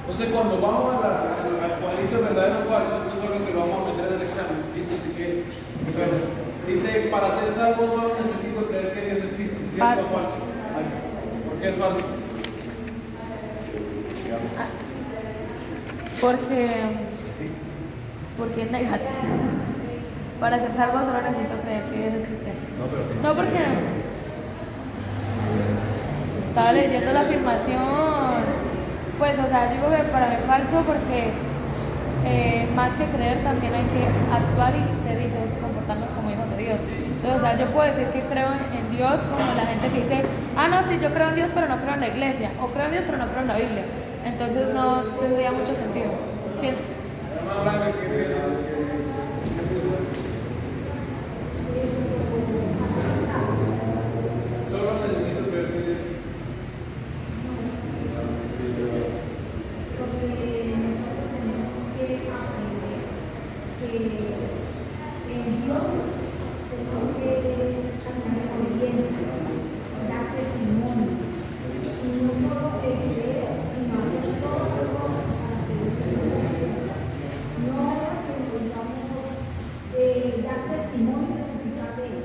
Entonces, cuando vamos al cuadrito verdadero o falso, esto es lo que lo vamos a meter en el examen. ¿Listo? Así que, bueno, dice: para ser salvo solo necesito creer que Dios existe. ¿Cierto o falso? ¿Por qué es falso? Porque es negativo. Para ser salvo solo necesito creer que Dios existe. No, porque estaba leyendo la afirmación. Pues, o sea, digo que para mí es falso porque más que creer también hay que actuar y ser hijos, comportarnos como hijos de Dios. Entonces, o sea, yo puedo decir que creo en Dios como la gente que dice: ah, no, sí, yo creo en Dios pero no creo en la iglesia, o creo en Dios pero no creo en la Biblia. Entonces no tendría mucho sentido, pienso. Solo necesito creer que Dios existe. Porque nosotros tenemos que aprender que en Dios tenemos que caminar en obediencia, dar testimonio. Y no solo creer, sino hacer todas las cosas para seguir creyendo. No aseguramos dar testimonio y testificar de él.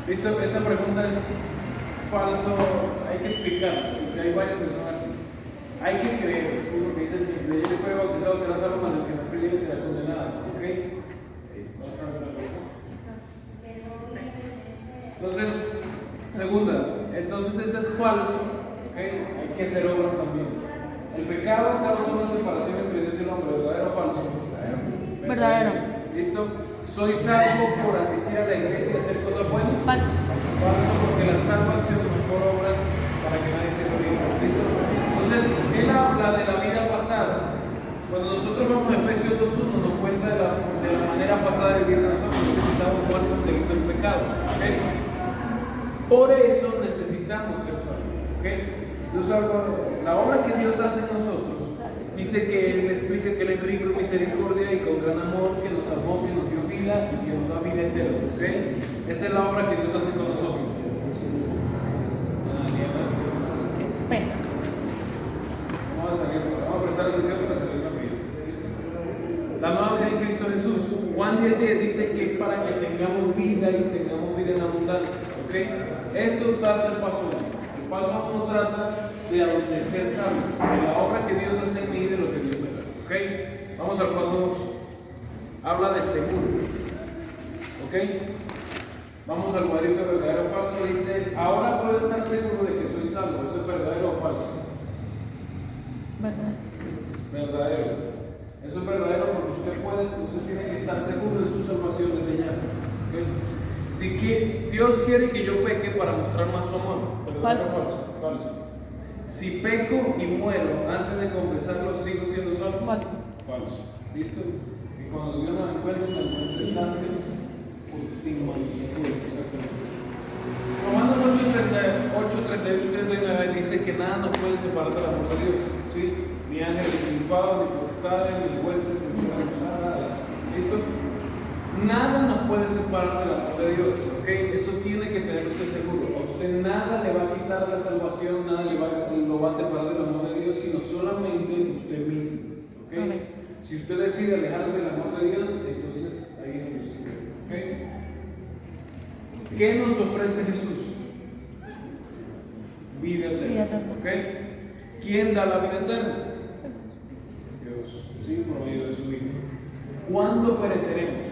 Listo, esta pregunta es falso, hay que explicarla, porque hay varias que son así. Hay que creer, ¿sí? Porque dice: el que creyere y fue bautizado será salvo, mas el que no creyere será condenado. ¿Ok? Vamos a ver la pregunta. Entonces, segunda, entonces este es falso, ¿ok? Hay que hacer obras también. El pecado causa una separación entre Dios y el hombre, ¿verdadero o falso? Verdadero. ¿Listo? Soy salvo por asistir a la iglesia y hacer cosas buenas. Falso. Falso, porque la salvación no es por obras para que nadie se gloríe. ¿Listo? Entonces, él habla de la vida pasada. Cuando nosotros vamos a Efesios 2.1, nos cuenta de la manera pasada de vivir de nosotros. Nosotros estamos muertos debido al pecado. ¿Okay? Por eso necesitamos ser salvos. ¿Okay? La obra que Dios hace en nosotros, dice que Él explica que Él es rico en misericordia y con gran amor, que nos amó, que nos dio vida y que nos da vida eterna. ¿Okay? Esa es la obra que Dios hace con nosotros. Pena. Vamos a prestar atención para salir rápido. La nueva vida en Cristo Jesús. Juan 10:10 dice que es para que tengamos vida y tengamos vida en abundancia. ¿Okay? Esto trata el paso 1. El paso 1 trata de ser salvo, de la obra que Dios hace en mí y de lo que Dios me da. ¿Okay? Vamos al paso 2. Habla de seguro. ¿Ok? Vamos al cuadrito verdadero o falso. Dice: ahora puedo estar seguro de que soy salvo. ¿Eso es verdadero o falso? Verdadero. Eso es verdadero porque usted tiene que estar seguro de su salvación desde ya. ¿Okay? Dios quiere que yo peque para mostrar más su amor. ¿Verdadero o falso? Falso. Si peco y muero antes de confesarlo, ¿sigo siendo salvo? Falso. Falso. ¿Listo? Y cuando Dios nos encuentre, nos encuentre antes, sin manifestación. Exactamente. Romanos 8:38-39 dice que nada nos puede separar del amor de Dios. ¿Sí? Ni ángeles principados, ni potestades, ni huestes, ni nada. ¿Listo? Nada nos puede separar del amor de Dios. ¿Ok? Eso tiene que tener usted seguro. A usted nada le va a quitar la salvación, nada lo va a separar del amor de Dios, sino solamente usted mismo. ¿Ok? Amén. Si usted decide alejarse del amor de Dios, entonces ahí es donde usted. ¿Ok? ¿Qué nos ofrece Jesús? Vida eterna. ¿Ok? ¿Quién da la vida eterna? Dios, ¿sí? Por medio de su Hijo. ¿Cuándo pereceremos?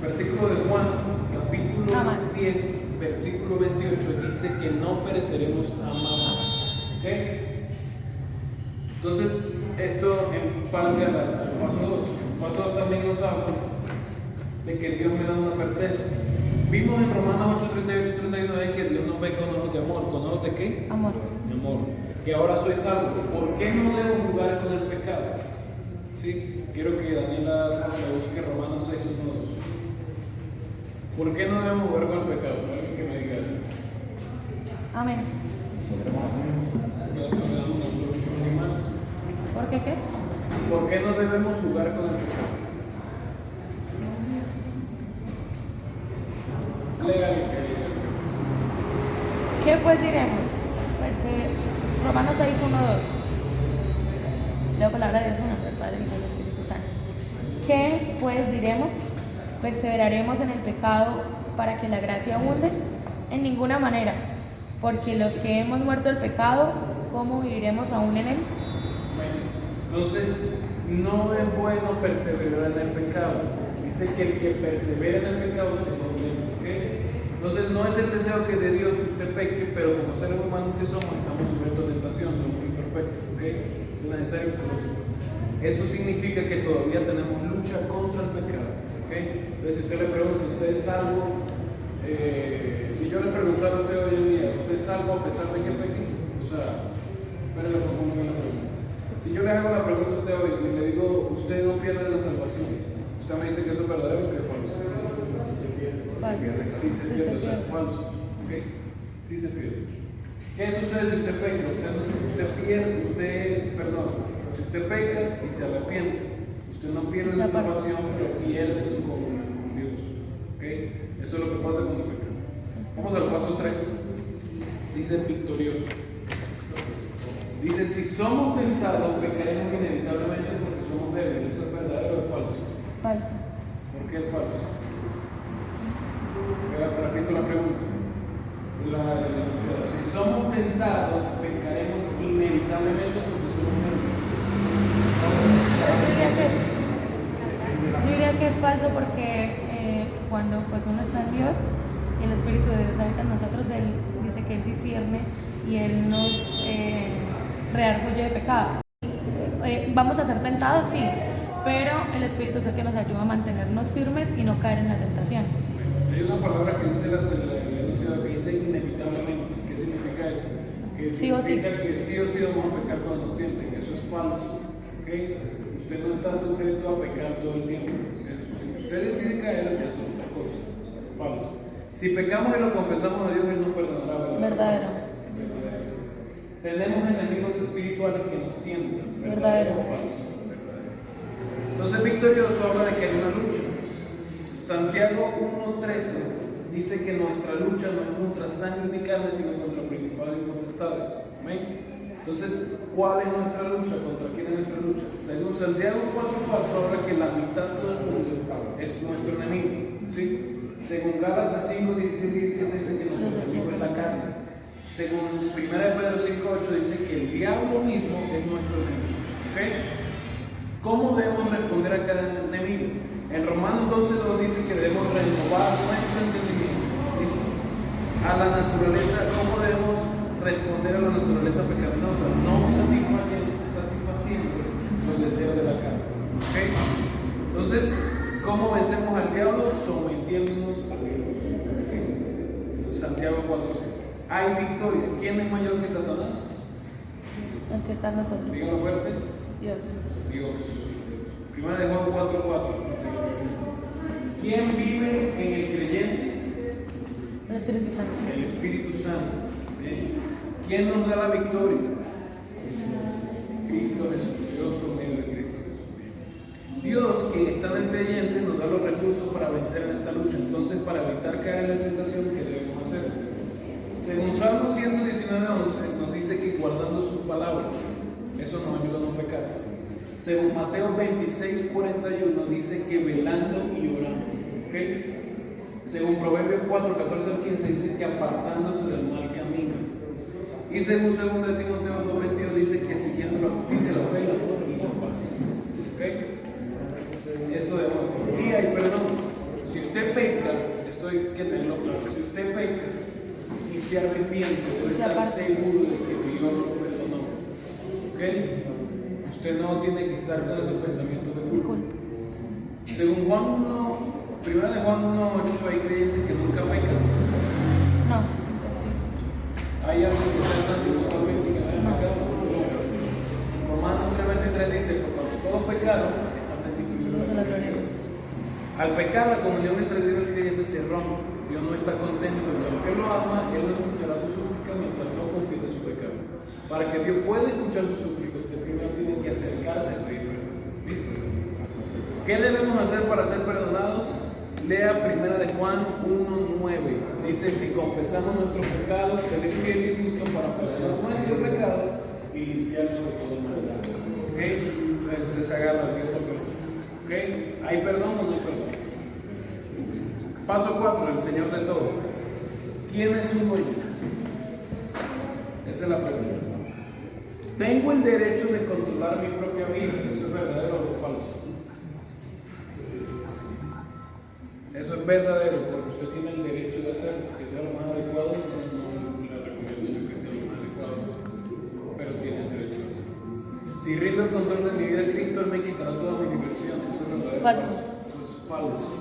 Versículo de Juan, capítulo 10, versículo 28, dice que no pereceremos jamás. ¿Ok? Entonces, esto en parte al paso 2. El paso 2 también nos habla de que Dios me da una advertencia. Vimos en Romanos 8:38-39 que Dios nos ve con ojos de amor. ¿Con ojos de qué? Amor. De amor. Que ahora soy salvo. ¿Por qué no debo jugar con el pecado? ¿Sí? Quiero que Daniela busque Romanos 6:1-2. ¿Por qué no debemos jugar con el pecado? ¿Alguien que me diga? Amén. Nos condenamos nosotros mismos. ¿Por qué qué? ¿Por qué no debemos jugar con el pecado? Legal. ¿Qué pues diremos? Romanos 6, 1, 2. Leo palabra de Dios en nombre del Padre, Hijo y del Espíritu Santo. ¿Qué pues diremos? ¿Perseveraremos en el pecado para que la gracia abunde? En ninguna manera, porque los que hemos muerto el pecado, ¿cómo viviremos aún en él? Entonces, no es bueno perseverar en el pecado. Dice que el que persevera en el pecado se condena. ¿Okay? Entonces, no es el deseo que de Dios que usted peque, pero como seres humanos que somos, estamos sujetos a tentación, somos imperfectos. ¿Okay? Es necesario que se lo sepa. Eso significa que todavía tenemos lucha contra el pecado. ¿Okay? Entonces, si usted le pregunta, ¿usted es salvo? Si yo le preguntara a usted hoy en día, ¿usted es salvo a pesar de que peque? O sea, espérenle la forma que la pregunta. Si yo le hago la pregunta a usted hoy y le digo, usted no pierde la salvación, usted me dice que eso es verdadero o que es falso. Sí se pierde, o sea, es falso. ¿Okay? Sí se pierde. ¿Qué sucede si usted peca? Si usted peca y se arrepiente, usted no pierde la salvación, pero pierde su comunión con Dios. ¿Okay? Eso es lo que pasa cuando peca. Vamos al paso 3. Dice victorioso. Dice, si somos tentados, pecaremos inevitablemente porque somos débiles. ¿Esto es verdadero o es falso? Falso. ¿Por qué es falso? Repito la pregunta. Si somos tentados, pecaremos inevitablemente porque somos débiles. Yo diría que es falso porque cuando pues uno está en Dios y el Espíritu de Dios habita en nosotros, Él dice que Él discierne y Él nos redarguye de pecado. Vamos a ser tentados, sí, pero el Espíritu es el que nos ayuda a mantenernos firmes y no caer en la tentación. Hay una palabra que dice el enunciado que dice inevitablemente. ¿Qué significa eso? Que sí o sí. Que sí o sí vamos a pecar cuando nos tienten. Eso es falso. ¿Okay? Usted no está sujeto a pecar todo el tiempo. Si usted decide caer, ya es otra cosa. Falso. Si pecamos y lo confesamos a Dios, Él nos perdonará. Verdadero. Tenemos enemigos espirituales que nos tientan. ¿Verdadero o falso? Verdadero. Entonces, victorioso habla de que hay una lucha. Santiago 1:13 dice que nuestra lucha no es contra sangre ni carne, sino contra principados y potestades. Amén. Entonces, ¿cuál es nuestra lucha? ¿Contra quién es nuestra lucha? Según Santiago 4:4 habla que la mitad del mundo es nuestro enemigo. ¿Sí? Según Gálatas 5:16-17 dice que nuestro enemigo es la carne. Según 1 Pedro 5:8 dice que el diablo mismo es nuestro enemigo. ¿Okay? ¿Cómo debemos responder a cada enemigo? En Romanos 12:2 dice que debemos renovar nuestro entendimiento. ¿Listo? A la naturaleza, ¿cómo debemos responder a la naturaleza pecaminosa? No satisfaciendo los deseos de la carne. ¿Okay? Entonces, ¿cómo vencemos al diablo? Sometiéndonos a Dios. ¿Okay? Santiago 4:5. Hay victoria. ¿Quién es mayor que Satanás? El que está en nosotros. Dígalo fuerte. Dios. Dios. Primera de Juan 4:4. ¿Quién vive en el creyente? El Espíritu Santo. El Espíritu Santo. ¿Quién nos da la victoria? Cristo Jesús. Dios por medio de Cristo Jesús. Dios, quien está en el creyente, nos da los recursos para vencer en esta lucha. Entonces, para evitar caer en la tentación, ¿qué debemos hacer? Según Salmo 119:11 nos dice que guardando sus palabras, eso nos ayuda a no pecar. Según Mateo 26:41 dice que velando y orando. ¿Okay? Según Proverbios 4:14-15 dice que apartándose del mal camino. Y según 2 Timoteo 2:22 dice que siguiendo la justicia, la fe, el amor y la paz. ¿Okay? Esto debemos hacer. Y hay perdón. Si usted peca, esto hay que tenerlo claro. Si usted peca y se arrepiente, debe estar seguro de que Dios lo perdonó. ¿Ok? Usted no tiene que estar con esos pensamientos de culpa. Según Juan 1, primera de Juan 1:8, hay creyentes que nunca pecan. No, imposible. ¿Hay alguien que sea santo totalmente y que no haya pecado? No. Romanos 3:23 dice, por cuando todos pecaron, están destituidos de la gloria de Dios. Al pecar, la comunión entre Dios y el creyente se rompe. Dios no está contento, y aunque lo ama, Él no escuchará su súplica mientras no confiese su pecado. Para que Dios pueda escuchar su súplica, usted primero tiene que acercarse a Cristo. ¿Listo? ¿Qué debemos hacer para ser perdonados? Lea 1 de Juan 1:9. Dice, si confesamos nuestros pecados, Él es fiel y justo para perdonarnos limpiarnos de todo mal. ¿Ok? Entonces usted se agarra al Dios de perdón. ¿Ok? ¿Hay perdón o no hay perdón? Paso 4, el Señor de todo. ¿Quién es su dueño? Esa es la pregunta. ¿Tengo el derecho de controlar mi propia vida? ¿Eso es verdadero o falso? Eso es verdadero porque usted tiene el derecho de hacerlo, que sea lo más adecuado. No le recomiendo yo que sea lo más adecuado, pero tiene el derecho de hacerlo. Si rindo el control de mi vida a Cristo, Él me quitará toda mi diversión. Eso es verdadero. Falso. Eso es falso.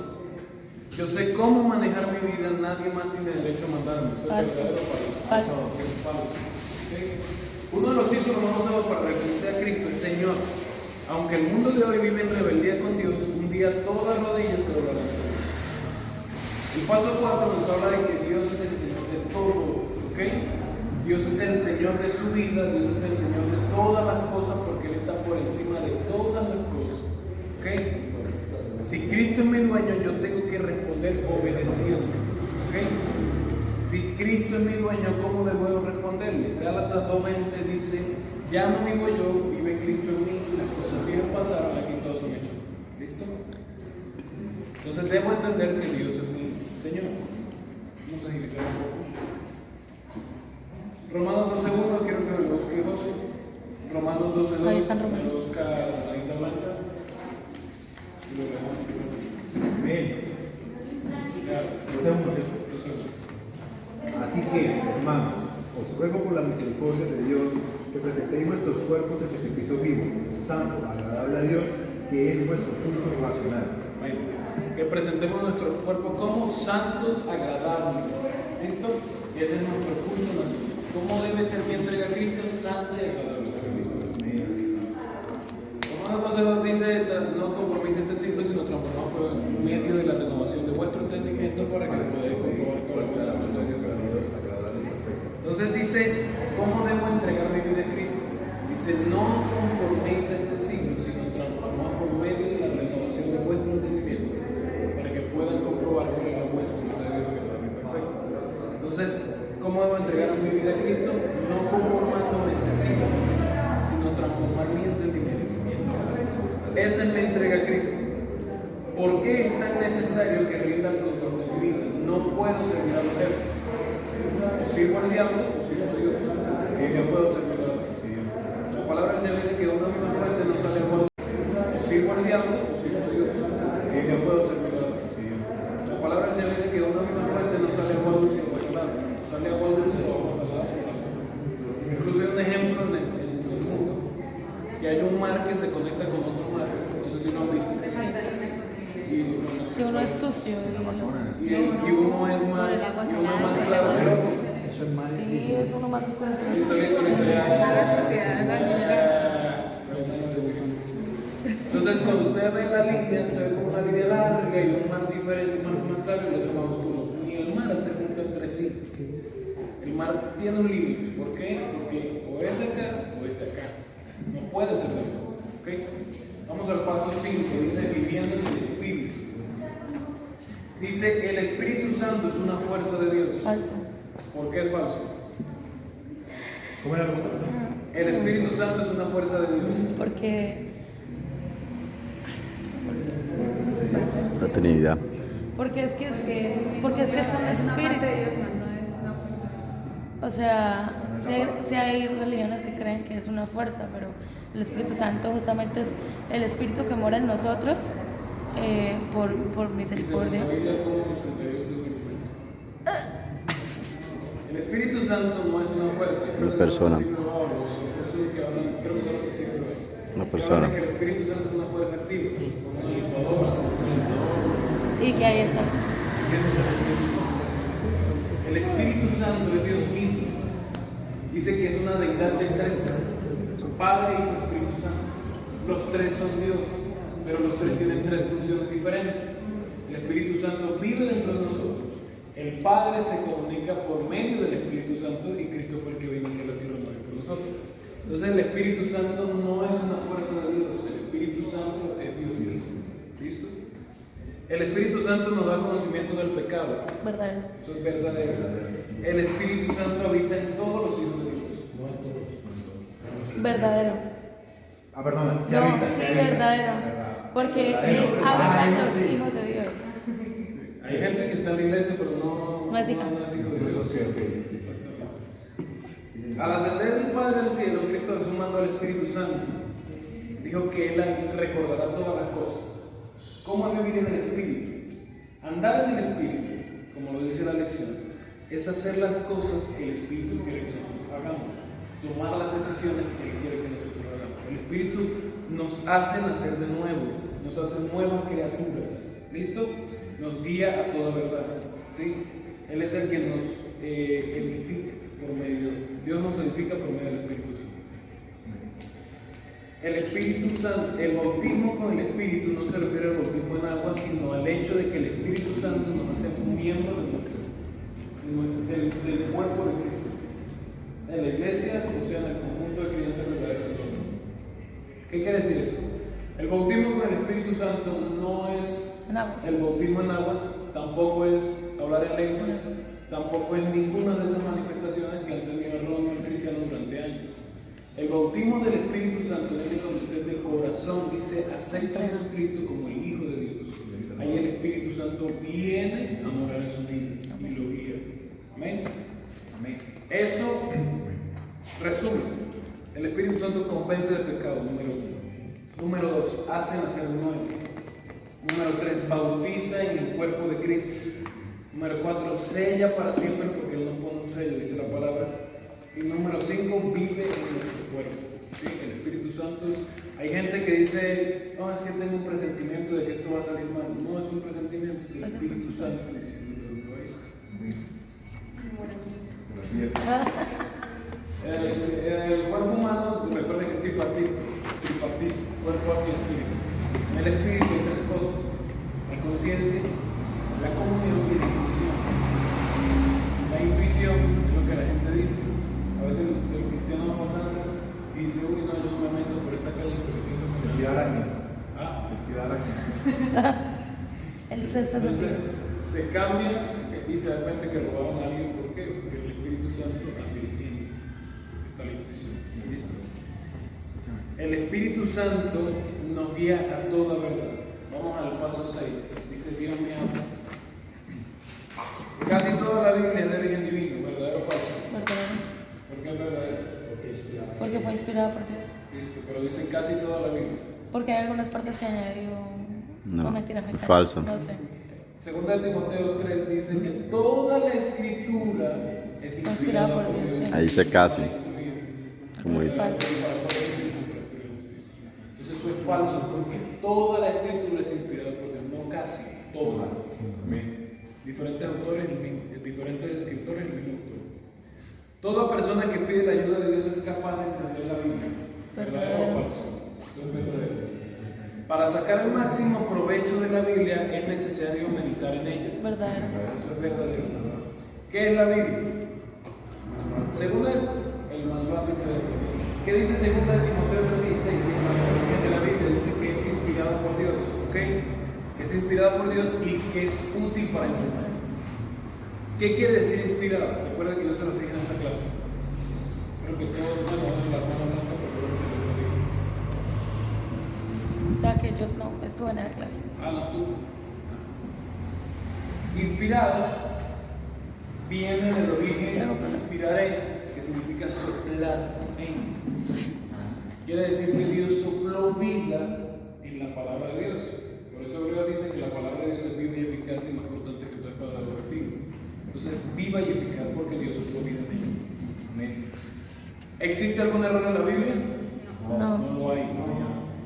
Yo sé cómo manejar mi vida, nadie más tiene derecho a mandarme. Eso es verdadero o falso. Falso. Porque es falso. ¿Okay? Uno de los títulos más usados para referirse a Cristo es Señor. Aunque el mundo de hoy vive en rebeldía con Dios, un día todas las rodillas se doblarán. El paso 4 nos habla de que Dios es el Señor de todo, ¿ok? Dios es el Señor de su vida, Dios es el Señor de todas las cosas porque Él está por encima de todas las cosas, ¿ok? Si Cristo es mi dueño, yo tengo que responder obedeciendo, ¿ok? Si Cristo es mi dueño, ¿cómo debo responderle? Gálatas 2:20 dice, ya no vivo yo, vive Cristo en mí, las cosas viejas pasaron, aquí todos son hechos. ¿Listo? Entonces debo entender que Dios es mi Señor. Vamos a agilizar un poco. Romanos 12:1, quiero que me lo busque José. Romanos 12:2, ahí están me Romanos. lo busca la Anita Blanca. Y lo leemos. Amén. Ya, Lo hacemos. lo sé. Así que, hermanos, os ruego por la misericordia de Dios que presentéis vuestros cuerpos en sacrificio vivo, santo, agradable a Dios, que es vuestro culto racional. Bueno, que presentemos nuestros cuerpos como santos, agradables. ¿Listo? Y ese es nuestro culto nacional. ¿Cómo debe ser mi entrega a Cristo? Santa y agradable. Romanos 12:2 dice, no conforméis este siglo, sino transformados por medio de la renovación de vuestro entendimiento para que podáis comprobar cuál es la voluntad de Dios. Entonces dice, ¿cómo debo entregar mi vida a Cristo? Dice, no os conforméis a este siglo, sino transformados por medio de la renovación de vuestro entendimiento para que puedan comprobar cuál es la buena voluntad de Dios agradable y perfecta. Entonces, ¿cómo debo entregar mi vida a Cristo? No conformándome a este siglo, sino transformar mi entendimiento. Esa es la entrega a Cristo. ¿Por qué es tan necesario que rinda el control de mi vida? No puedo servir a los jefes. O sirvo al diablo o sirvo a Dios. No puedo servir a Dios. La palabra del Señor dice que de una misma fuente no sale agua dulce. O sirvo al diablo o sirvo a Dios. No puedo servir a Dios. La palabra del Señor dice que de una misma fuente no sale agua dulce o agua salada. Sale agua dulce o agua salada. Incluso hay un ejemplo en el mundo que hay un mar que se conecta con otro mar. No sé si lo han visto. Que uno es sucio. Y uno es más claro que el otro. Sí, es uno más oscuro. Historia. Entonces, cuando usted ve la línea, se ve como una línea larga y un mar diferente, un mar más claro y el otro más oscuro. Y el mar se junta entre sí. El mar tiene un límite. ¿Por qué? Porque o es de acá o es de acá. No puede ser de acá. ¿Okay? Vamos al paso 5. Dice viviendo en el Espíritu. Dice el Espíritu Santo es una fuerza de Dios. Falso. ¿Por qué es falso? ¿Cómo era la pregunta? El Espíritu Santo es una fuerza de Dios. Porque La Trinidad. porque es que es un espíritu. O sea, sí hay religiones que creen que es una fuerza, pero el Espíritu Santo justamente es el Espíritu que mora en nosotros por misericordia. Dice en la Biblia cómo sucedió este documento. El Espíritu Santo no es una fuerza. Una persona. Creo que son los testigos de Jehová. Una persona. Que el Espíritu Santo es una fuerza activa, como una licuadora, como un calentador. Y que ahí está. Y eso es el Espíritu Santo. El Espíritu Santo es Dios mismo. Dice que es una deidad de tres: Padre, Hijo y Espíritu Santo. Los tres son Dios, pero los tres tienen tres funciones diferentes. El Espíritu Santo vive dentro de nosotros. El Padre se comunica por medio del Espíritu Santo y Cristo fue el que vino aquí a la tierra por nosotros. Entonces el Espíritu Santo no es una fuerza de Dios, el Espíritu Santo es Dios mismo. ¿Listo? El Espíritu Santo nos da conocimiento del pecado. Verdadero. Eso es verdadero. El Espíritu Santo habita en todos los hijos de Dios, no en todos. Verdadero. Ah, perdón, se No, habita, sí, se habita. verdadero. Porque habitan los hijos de Dios. Hay gente que está en la iglesia, pero no No es hija. no es hijo de Dios. Ok, ok. Al ascender el Padre del cielo, Cristo Jesús mandó al Espíritu Santo. Dijo que Él recordará todas las cosas. ¿Cómo es vivir en el Espíritu? Andar en el Espíritu, como lo dice la lección, es hacer las cosas que el Espíritu quiere que nosotros hagamos. Tomar las decisiones que Él quiere que nosotros hagamos. El Espíritu nos hace nacer de nuevo, nos hace nuevas criaturas. ¿Listo? Nos guía a toda verdad. ¿Sí? Él es el que nos edifica por medio, Dios nos edifica por medio del Espíritu Santo. El Espíritu Santo, el bautismo con el Espíritu no se refiere al bautismo en agua, sino al hecho de que el Espíritu Santo nos hace miembros del cuerpo de Cristo, en la iglesia, o sea, en el conjunto de creyentes verdaderos de todo el mundo. ¿Qué quiere decir esto? El bautismo con el Espíritu Santo no es el bautismo en aguas, tampoco es hablar en lenguas, tampoco es ninguna de esas manifestaciones que han tenido erróneo el cristiano durante años. El bautismo del Espíritu Santo es cuando usted de corazón dice acepta a Jesucristo como el Hijo de Dios. Ahí el Espíritu Santo viene a morar en su vida y lo guía. Amén. Amén. Eso resume. El Espíritu Santo convence del pecado, número 1. Número 2, hace nacer de nuevo. Número 3, bautiza en el cuerpo de Cristo. Número 4, sella para siempre porque Él nos pone un sello, dice la palabra. Y número 5, vive en nuestro cuerpo. ¿Sí? El Espíritu Santo hay gente que dice, no, es que tengo un presentimiento de que esto va a salir mal. No es un presentimiento, es el Espíritu Santo diciendo. El cuerpo humano, recuerden que es tripartito, cuerpo, alma y espíritu. En el espíritu hay tres cosas: la conciencia, la comunión y la intuición. La intuición es lo que la gente dice. A veces el cristiano va pasando y dice, uy, no, yo no me meto por esta calle porque siento que Se queda araña. Ah, Se queda araña. El sexto entonces sentido. se cambia y se da cuenta que robaron a alguien. ¿Por qué? Porque el Espíritu Santo también tiene. Está la intuición. ¿Listo? El Espíritu Santo nos guía a toda verdad. Vamos al paso 6. Dice, Dios me ama. Casi toda la Biblia es de origen divino, ¿verdadero o falso? Verdadero. ¿Por qué es verdadero? Porque fue inspirado por Dios. Listo, pero dice casi toda la Biblia. Porque hay algunas partes que añadió. No, mentira, me falso. No sé. Segunda de Timoteo 3 dice que toda la escritura es inspirada por Dios. sí. Ahí dice casi, Para instruir, como dice. Falso. para todo el tiempo, para hacer justicia. Entonces eso es falso, porque toda la escritura es inspirada por Dios, no casi, toda. Diferentes autores, diferentes escritores, el mismo autor. Toda persona que pide la ayuda de Dios es capaz de entender la Biblia. ¿Verdadero o falso? Eso es verdadero. Para sacar el máximo provecho de la Biblia es necesario meditar en ella. Verdadero. Eso es verdadero. ¿Qué es la Biblia? Según el manual de excelencia. ¿Qué dice segunda de Timoteo 3:16? El manual de la Biblia dice que es inspirado por Dios, ¿ok? Que es inspirado por Dios y que es útil para enseñar. ¿Qué quiere decir inspirado? Recuerda que yo se los dije en esta clase. Creo que todos, bueno, la hermana Blanca, pero creo que les lo dije. O sea que yo no estuve en la clase. Ah, no estuvo. Inspirado viene del origen inspiraré, que significa soplar en. Quiere decir que Dios sopló vida en la palabra de Dios. Por eso Hebreos dice que la palabra de Dios es viva y eficaz y más cortante que toda espada de doble filo. Entonces, viva y eficaz porque Dios sopló vida en ella. Amén. ¿Existe algún error en la Biblia? No. No lo hay.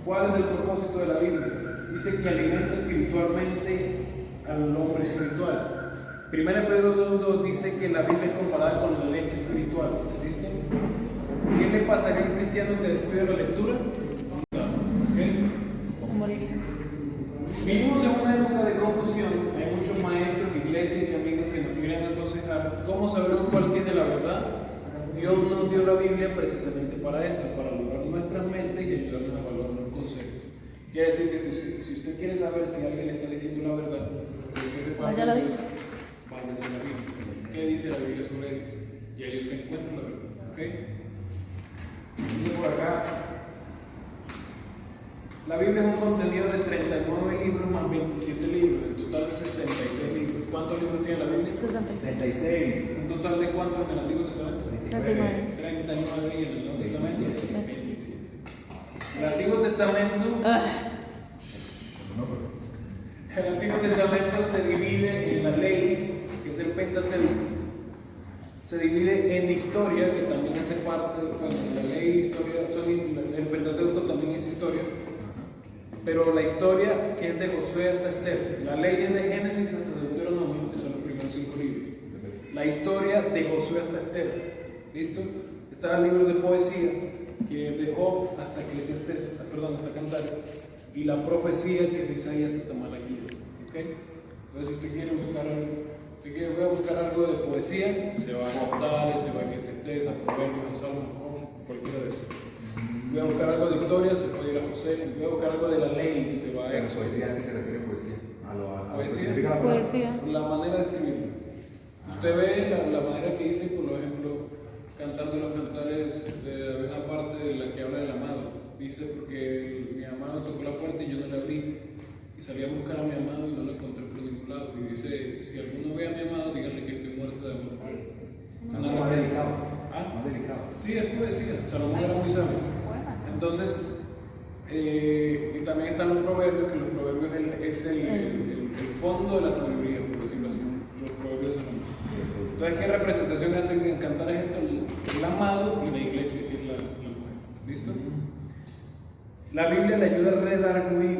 ¿Cuál es el propósito de la Biblia? Dice que alimenta espiritualmente al hombre espiritual. 1 Pedro 2:2 dice que la Biblia es comparada con la leche espiritual. ¿Listo? ¿Qué le pasaría al cristiano que descuida la lectura? ¿Okay? Se moriría. Vivimos en una época de confusión. Hay muchos maestros, iglesias y amigos que nos quieren aconsejar. ¿Cómo sabremos cuál tiene la verdad? Dios nos dio la Biblia precisamente para esto, para lograr nuestras mentes y ayudarnos a valorar los conceptos. Quiere decir que si usted quiere saber si alguien le está diciendo la verdad, Vaya a la Biblia. váyase a la Biblia. ¿Qué dice la Biblia sobre esto? Y ahí usted encuentra la verdad. ¿Ok? Dice por por acá. La Biblia es un contenido de 39 libros más 27 libros, en total 66 libros. ¿Cuántos libros tiene la Biblia? 66. ¿Un total de cuántos en el Antiguo Testamento? 39. 39 y en el Nuevo Testamento 27. El Antiguo Testamento, el Antiguo Testamento se divide en la ley, que es el Pentateuco. Se divide en historia, que también hace parte, bueno, la ley y historia, el Pentateuco también es historia, pero la historia que es de Josué hasta Esther, la ley es de Génesis hasta Deuteronomio, que son los primeros 5 libros. La historia de Josué hasta Esther, ¿listo? Está el libro de poesía, que es de Job hasta Eclesiastés, hasta Cantar, y la profecía que es de Isaías hasta Malaquías, ¿ok? Entonces, si usted quiere buscar algo, voy a buscar algo de poesía, se va a Cantares, se va a Eclesiastés, a Proverbios, a Salmos, cualquiera de esos. Voy a buscar algo de historia, se puede ir a José. Voy a buscar algo de la ley, se va a Pero poesía, ¿a qué se refiere poesía? Poesía. Poesía. La manera de escribir. Usted ve la manera que dice, por ejemplo, Cantar de los Cantares, hay una parte de la que habla del amado. Dice, porque mi amado tocó la puerta y yo no la abrí. Y salí a buscar a mi amado y no lo encontré por ningún lado. Y dice, si alguno ve a mi amado, díganle que estoy muerto de amor. Más delicado. ¿Ah? Más delicado. Sí, es poesía. Salomón era muy sabio. Entonces, y también están los proverbios, que los proverbios es el fondo de la sabiduría, por decirlo así. Los proverbios de Salomón. Entonces, ¿qué representación hace en Cantar es esto? El amado y la iglesia, que es la mujer. ¿Listo? La Biblia le ayuda a redarguir.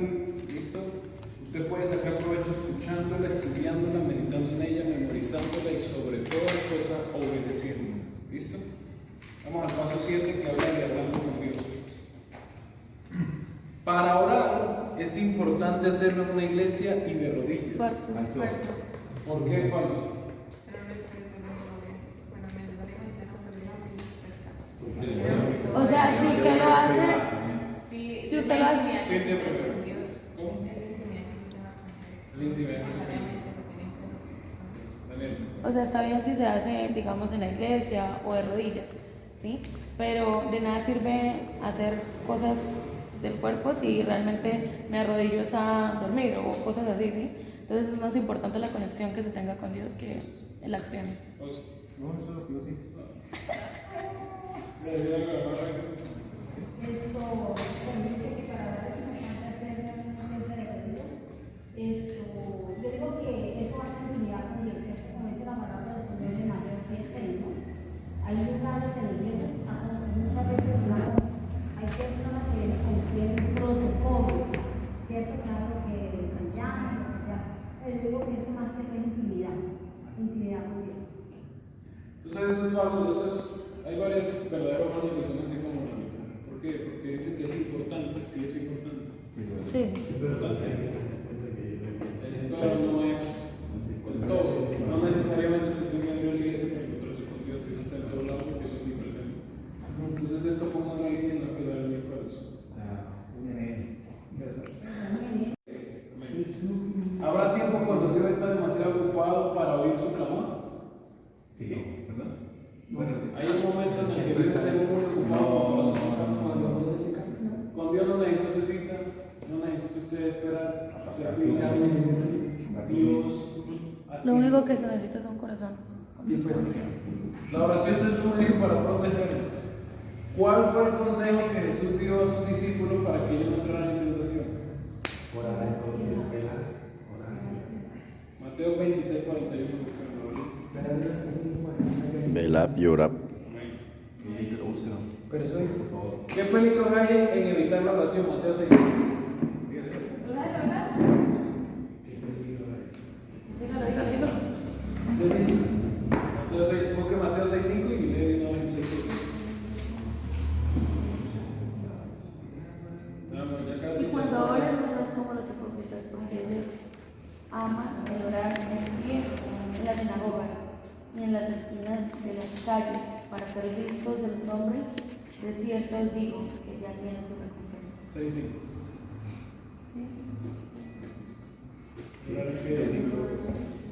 ¿Listo? Usted puede sacar provecho escuchándola, estudiándola, meditando en ella, memorizándola y sobre todas las cosas obedeciendo. ¿Listo? Vamos al paso 7 que habla de hablando con Dios. Para orar es importante hacerlo en una iglesia y de rodillas. Falso. ¿Por qué es falso? O sea, si usted lo hace, si usted lo hace, Sí, ¿cómo? La intimidad no se tiene. Daniel. o sea, está bien si se hace, digamos, en la iglesia o de rodillas, ¿sí? Pero de nada sirve hacer cosas del cuerpo si realmente me arrodillo a dormir o cosas así, ¿sí? Entonces es más importante la conexión que se tenga con Dios que la acción. O sea, No, eso es lo que yo sí. Esto, cuando dice que para orar es importante hacer una mesa de rodillas, yo digo que eso va a intimidad con Dios, ¿cierto? Como dice la palabra del Señor en Mateo 6:6, ¿no? Hay lugares en la iglesia que están, muchas veces, digamos, hay personas que vienen con un protocolo, ¿cierto? Claro que se llama, lo que se hace. Pero yo digo que eso más que es intimidad con Dios. entonces eso es falso, hay varias verdaderas falsas que son así como la mitad. ¿Por qué? Porque dicen que es importante, sí es importante. Sí. Pero no es el todo. No necesariamente se tiene que ir a la iglesia para encontrarse con Dios, que está en todos lados porque son omnipresentes. Entonces esto pone una línea en la verdadera y el falso. Un enemigo. ¿Habrá tiempo cuando Dios está demasiado ocupado para oír su clamor? Sí, ¿verdad? Bueno, Hay un momento en el que Dios está muy ocupado. Con Dios no necesita usted esperar a ser fila. Dios. Lo único que se necesita es un corazón. La oración se surgió para protegernos. ¿Cuál fue el consejo que Jesús dio a sus discípulos para que ellos no entraran en tentación? Mateo 26, 41. Velad y orad. ¿Qué peligros hay en evitar la oración? Mateo 6. Busque Mateo 6.5 y lee una vez 6.5. Y cuando ores, no seas como los hipócritas, porque ellos aman el orar en pie, en las sinagogas y en las esquinas de las calles, para ser vistos de los hombres. De cierto os digo que ya tienen su recompensa. 6.5. ¿Sí?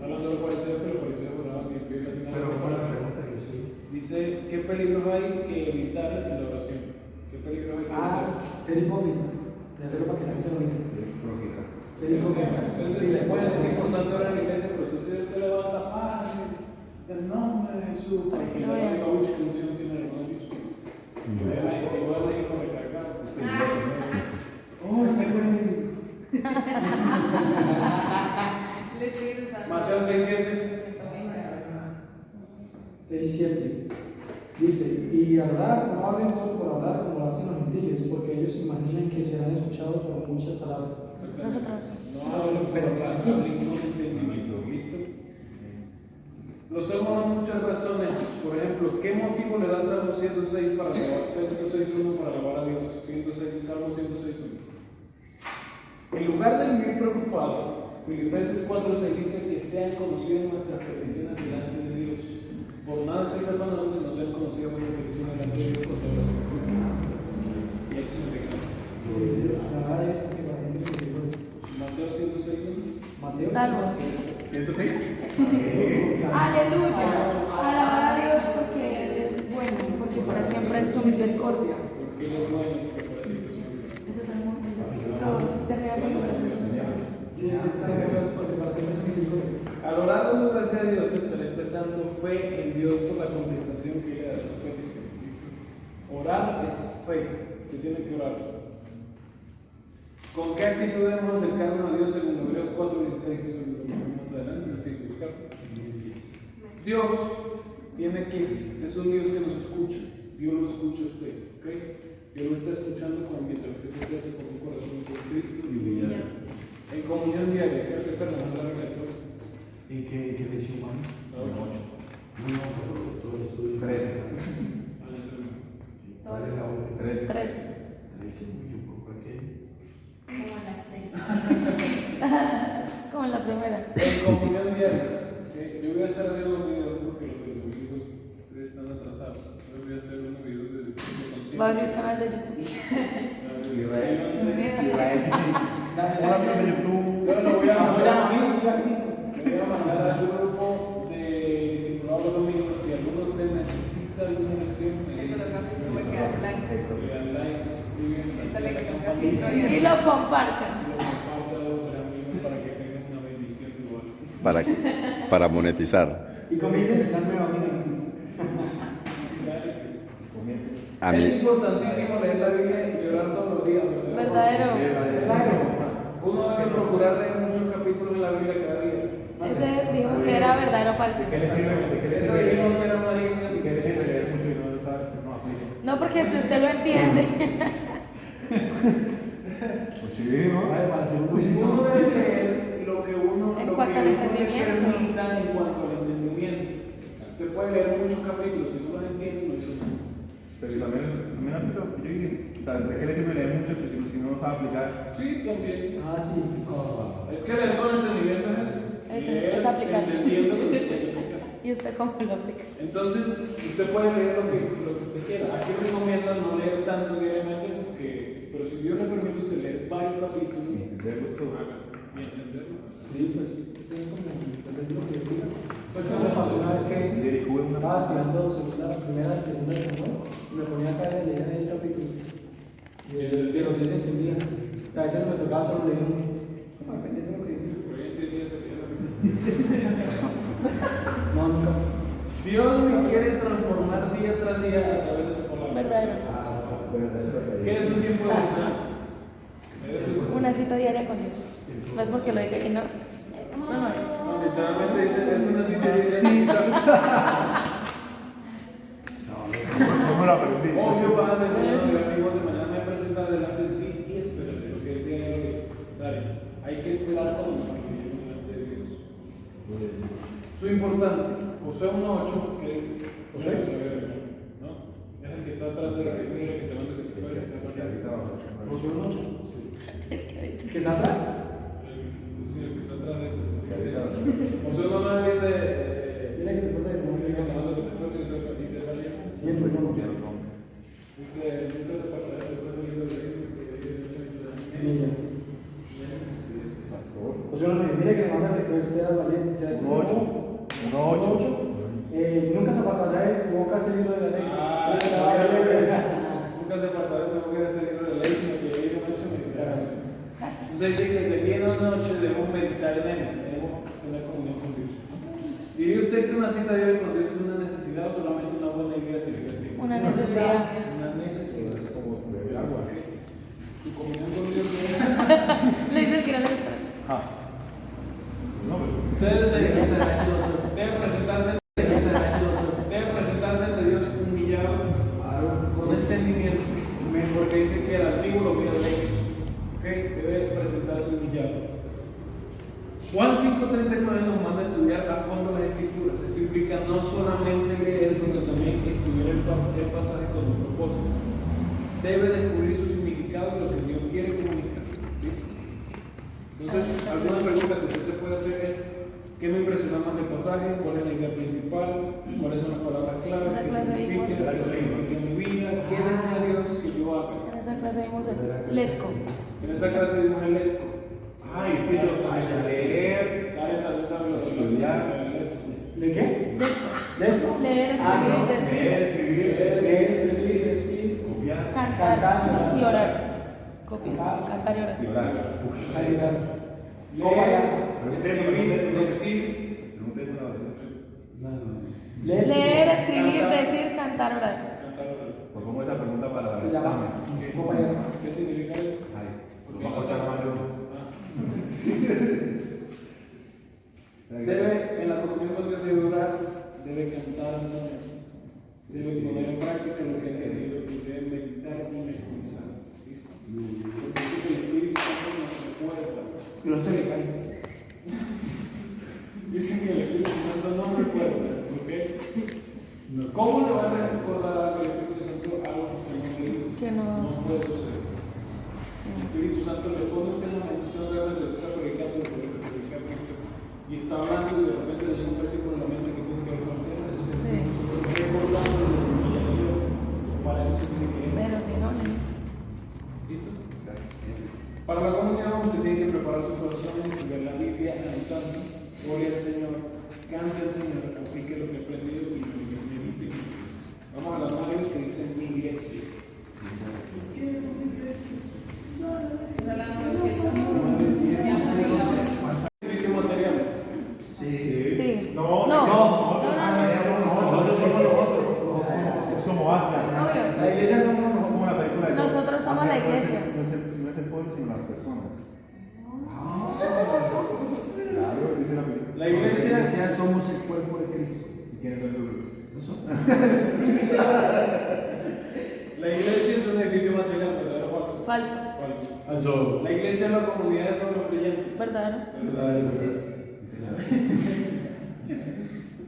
Hablando de los fariseos, pero los fariseos oraban en pie en la sinagoga. Pero con la pregunta que sí. Dice, ¿qué peligros hay que evitar en la oración? ¿Qué peligro hay? Ser hipócrita. De hacerlo para que la gente lo mire. Ser hipócrita. Ustedes pueden decir importante ahora en la iglesia, pero tú sí te levantas, en nombre de Jesús, para que la diga, uy, que unción tiene el hermano Justo. Y me va a ir con recargado. ¡Oh, qué bueno! Mateo 6:7. 6:7. Dice, y hablar, no hablen solo por hablar como lo hacen los gentiles, porque ellos imaginan que serán escuchados por muchas palabras. Nosotros. No hablen, pero hablen con entendimiento. ¿Listo? Los salmos dan muchas razones. Por ejemplo, ¿qué motivo le da Salmo 106 para alabar? 106.1 para alabar a Dios. 106, Salmo 106.1. En lugar de vivir preocupado, Filipenses 4:6 dice que sean conocidas nuestras peticiones delante de Dios. Por nada estéis afanosos, no sean conocidas vuestras peticiones delante de Dios con todas las súplicas y acciones de gracias. Mateo 106.1. Mateo. Salmos. 106. Aleluya. Alabad a Dios porque Él es bueno, porque para siempre es su misericordia. Porque Él es bueno, porque para siempre es bueno. Ese es el mundo. Termina con tu oración. Sí, porque para siempre es misericordia. Al orar dando gracias a Dios, estaré expresando fe en Dios por la contestación que le da a su petición. ¿Listo? Orar es fe. Tú tienes que orar. ¿Con qué actitud debemos acercarnos a Dios según Hebreos 4:16? Más adelante, no tiene que buscarlo. Dios es un Dios que nos escucha. Dios lo escucha a usted, ¿ok? Dios lo está escuchando mientras usted se trata con un corazón contrito y humillado. En comunión diaria, creo que esta es la más larga de todas. ¿Y qué lección van? La 8. No, pero todo el estudio. 13. ¿Cuál es la otra? 13. 13, yo por qué. Como en la primera. En comunión diaria. Yo voy a estar haciendo unos videos porque los de los videos están atrasados. Yo voy a hacer unos videos de conciencia. Va a abrir canal de YouTube. Hola amigos de YouTube. Yo lo voy a mandar al grupo de discipulados los domingos. Si alguno de ustedes necesita alguna lección, me dice. Le dan like, suscriben, Y lo compartan. lo compartan a otros amigos para que tengan una bendición igual. Para monetizar. Y comiencen a darme a mí. A Es mí, importantísimo leer la Biblia y orar todos los días, ¿verdad? Verdadero. Uno debe procurar leer muchos capítulos en la Biblia cada día. Ese dijimos que era verdadero o falso. ¿Qué le sirve? ¿De qué le Eso sirve? dijimos que era una línea. ¿De qué le sirve leer mucho y no lo sabes? No aplica. No, porque si usted lo entiende. Pues sí, ¿no? Para hacer un Uno debe leer lo que uno En lo cuanto que al uno le entendimiento. permita en cuanto al entendimiento. Usted puede leer muchos capítulos, si no los entiende, no hizo nada. Pero también aplica, yo diría, ¿de qué le sirve leer mucho si no sabe aplicar? Sí, también. Ah, sí. Es que leer con entendimiento es eso. Es aplicar. Entendiendo lo que tiene que aplicar. ¿Y usted cómo lo aplica? Entonces, usted puede leer lo que usted quiera. Aquí recomiendan no leer tanto diariamente pero si Dios le permite a usted leer varios capítulos Y entenderlo es todo. y entenderlo. Sí, pues, es como entender lo que diga. Pues que me pasó una vez que estaba estudiando primera, segunda, y me ponía acá y leía 10 capítulos. Y de los 10 entendía. A veces me tocaba solo leer uno. Como dependiendo de lo que diga. Por ahí entendía esa idea. No, nunca. Dios me quiere transformar día tras día a través de su palabra. Verdadero. ¿Qué es un tiempo devocional? Una cita diaria con Dios. No es porque lo diga y no. Eso no es. No, literalmente dice, es una cita diaria. ¿Cómo lo aprendí? Obvio, Padre, amigos, de mañana me presentar delante de ti y espérate. Lo que decía yo, dale, hay que esperar todo para que llegue delante de Dios. Su importancia. Josué 1:8, que es Josué, ¿no? Es el que está atrás de la que mira, que te manda que te puede hacer para allá. ¿Josué 1? ¿Qué está atrás? Sí, el que está atrás de eso. Josué 1:9 dice, Mira que te falta de dice que te manda que te fuerte y dice, vale. Siempre no. Dice, nunca te pasará después del libro de Mira. Josué 1, mira que me manda que usted sea valiente, sea 1:8. 1:8. Nunca se apartará de tu boca este libro de la ley. Nunca se apartará de tu una cita diaria con Dios es una necesidad o solamente una buena idea significativa? Una necesidad. Una necesidad. Es como beber agua. Tu comunión con Dios Le dice que no le gusta. ustedes deben presentarse ante Dios humillado con entendimiento, porque dice que el antiguo lo vio de ellos. Debe presentarse humillado. Juan 5:39 nos manda a estudiar a fondo las Escrituras. Esto implica no solamente leer, sino también estudiar el pasaje con un propósito. Debe descubrir su significado y lo que Dios quiere comunicar. ¿Listo? Entonces, alguna pregunta que usted se puede hacer es: ¿qué me impresiona más del pasaje? ¿Cuál es la idea principal? ¿Cuáles son las palabras claves? ¿Qué significa? ¿Qué significa en mi vida? ¿Qué desea Dios que yo haga? En esa clase vimos el letco. En esa clase vimos el eco. Ay, sí, lo leer. Dale, tal vez sabe lo que Estudiar. ¿De qué? Letco. Leer, escribir, decir, Copiar. cantar y orar. Copiar, cantar y orar. Y orar. Leer, escribir, decir, cantar, orar. Pues pongo esa pregunta para el examen. ¿Qué significa eso? Ay, lo vamos a estar más de uno. Debe, en la comunión con Dios, debe orar, debe cantar al Señor, debe poner en práctica lo que ha querido y debe meditar y memorizar. ¿Listo? Porque dice que el Espíritu Santo nos recuerda. Yo sé que hay. Dicen que el Espíritu Santo no recuerda. ¿Por qué? ¿Cómo le va a recordar al Espíritu Santo algo que usted no le dice? Que no. No puede suceder. El Espíritu Santo le pone a usted en la mente, usted no sabe que está predicando lo que le predica Cristo. Y está hablando y de repente le llega un versículo en la mente que tiene que ver con el tema. Eso significa nosotros recordando lo que nos ha Dios. Para eso se tiene que ir. Pero si no, no. ¿Listo? Para la comunión usted tiene que preparar su corazón, ver la Biblia, anotando, gloria al Señor, cante al Señor, aplique lo que ha aprendido y medite. Vamos a la madre que dice mi iglesia. ¿Qué es mi iglesia? Edificio material. Sí. No, nosotros somos los otros. Es como Asgard. Obvio. La iglesia somos como la película de Nosotros somos la iglesia. No es el pueblo, sino las personas. Claro, dice la película. La iglesia. Somos el cuerpo de Cristo. ¿Y quiénes son los? La iglesia es un edificio material, ¿verdadero o falso? Falso. Falso. La iglesia es la comunidad de todos los creyentes. ¿Verdad?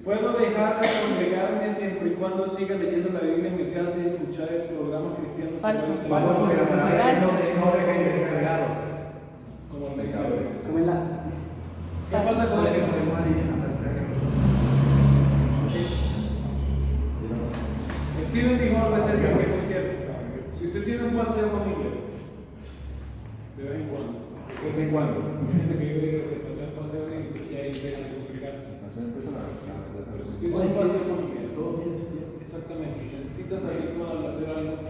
Puedo dejar de congregarme siempre y cuando siga leyendo la Biblia en mi casa y escuchar el programa cristiano. Falso. Falso, porque la palabra no deja de ser pegados. Como el pecadores. Como el lazo. ¿Qué pasa con eso? Steven dijo algo acerca que es muy cierto. Si usted tiene un paseo familiar, de vez en cuando, ¿De vez en cuando? hay gente que vive de paseo y ahí deja de congregarse. Si tiene un paseo familiar, exactamente, necesita salir con hacer algo.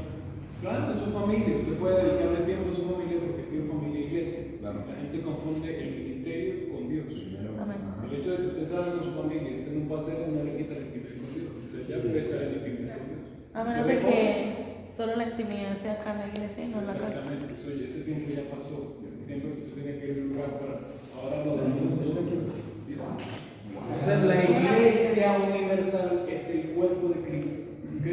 Claro, es su familia, usted puede dedicarle tiempo a su familia porque tiene familia e iglesia. Claro. La gente confunde el ministerio con Dios. Amén. El hecho de que usted salga con su familia y esté en un paseo no le quita la intimidad con Dios. Usted ya debe estar en intimidad con Dios. A menos de que solo la intimidad sea acá en la iglesia y no en la casa. Exactamente, pues, oye, ese tiempo ya pasó. El tiempo que usted tenía que ir a un lugar para ahora lo demás. ¿Listo? Entonces, la iglesia universal es el cuerpo de Cristo. ¿Ok?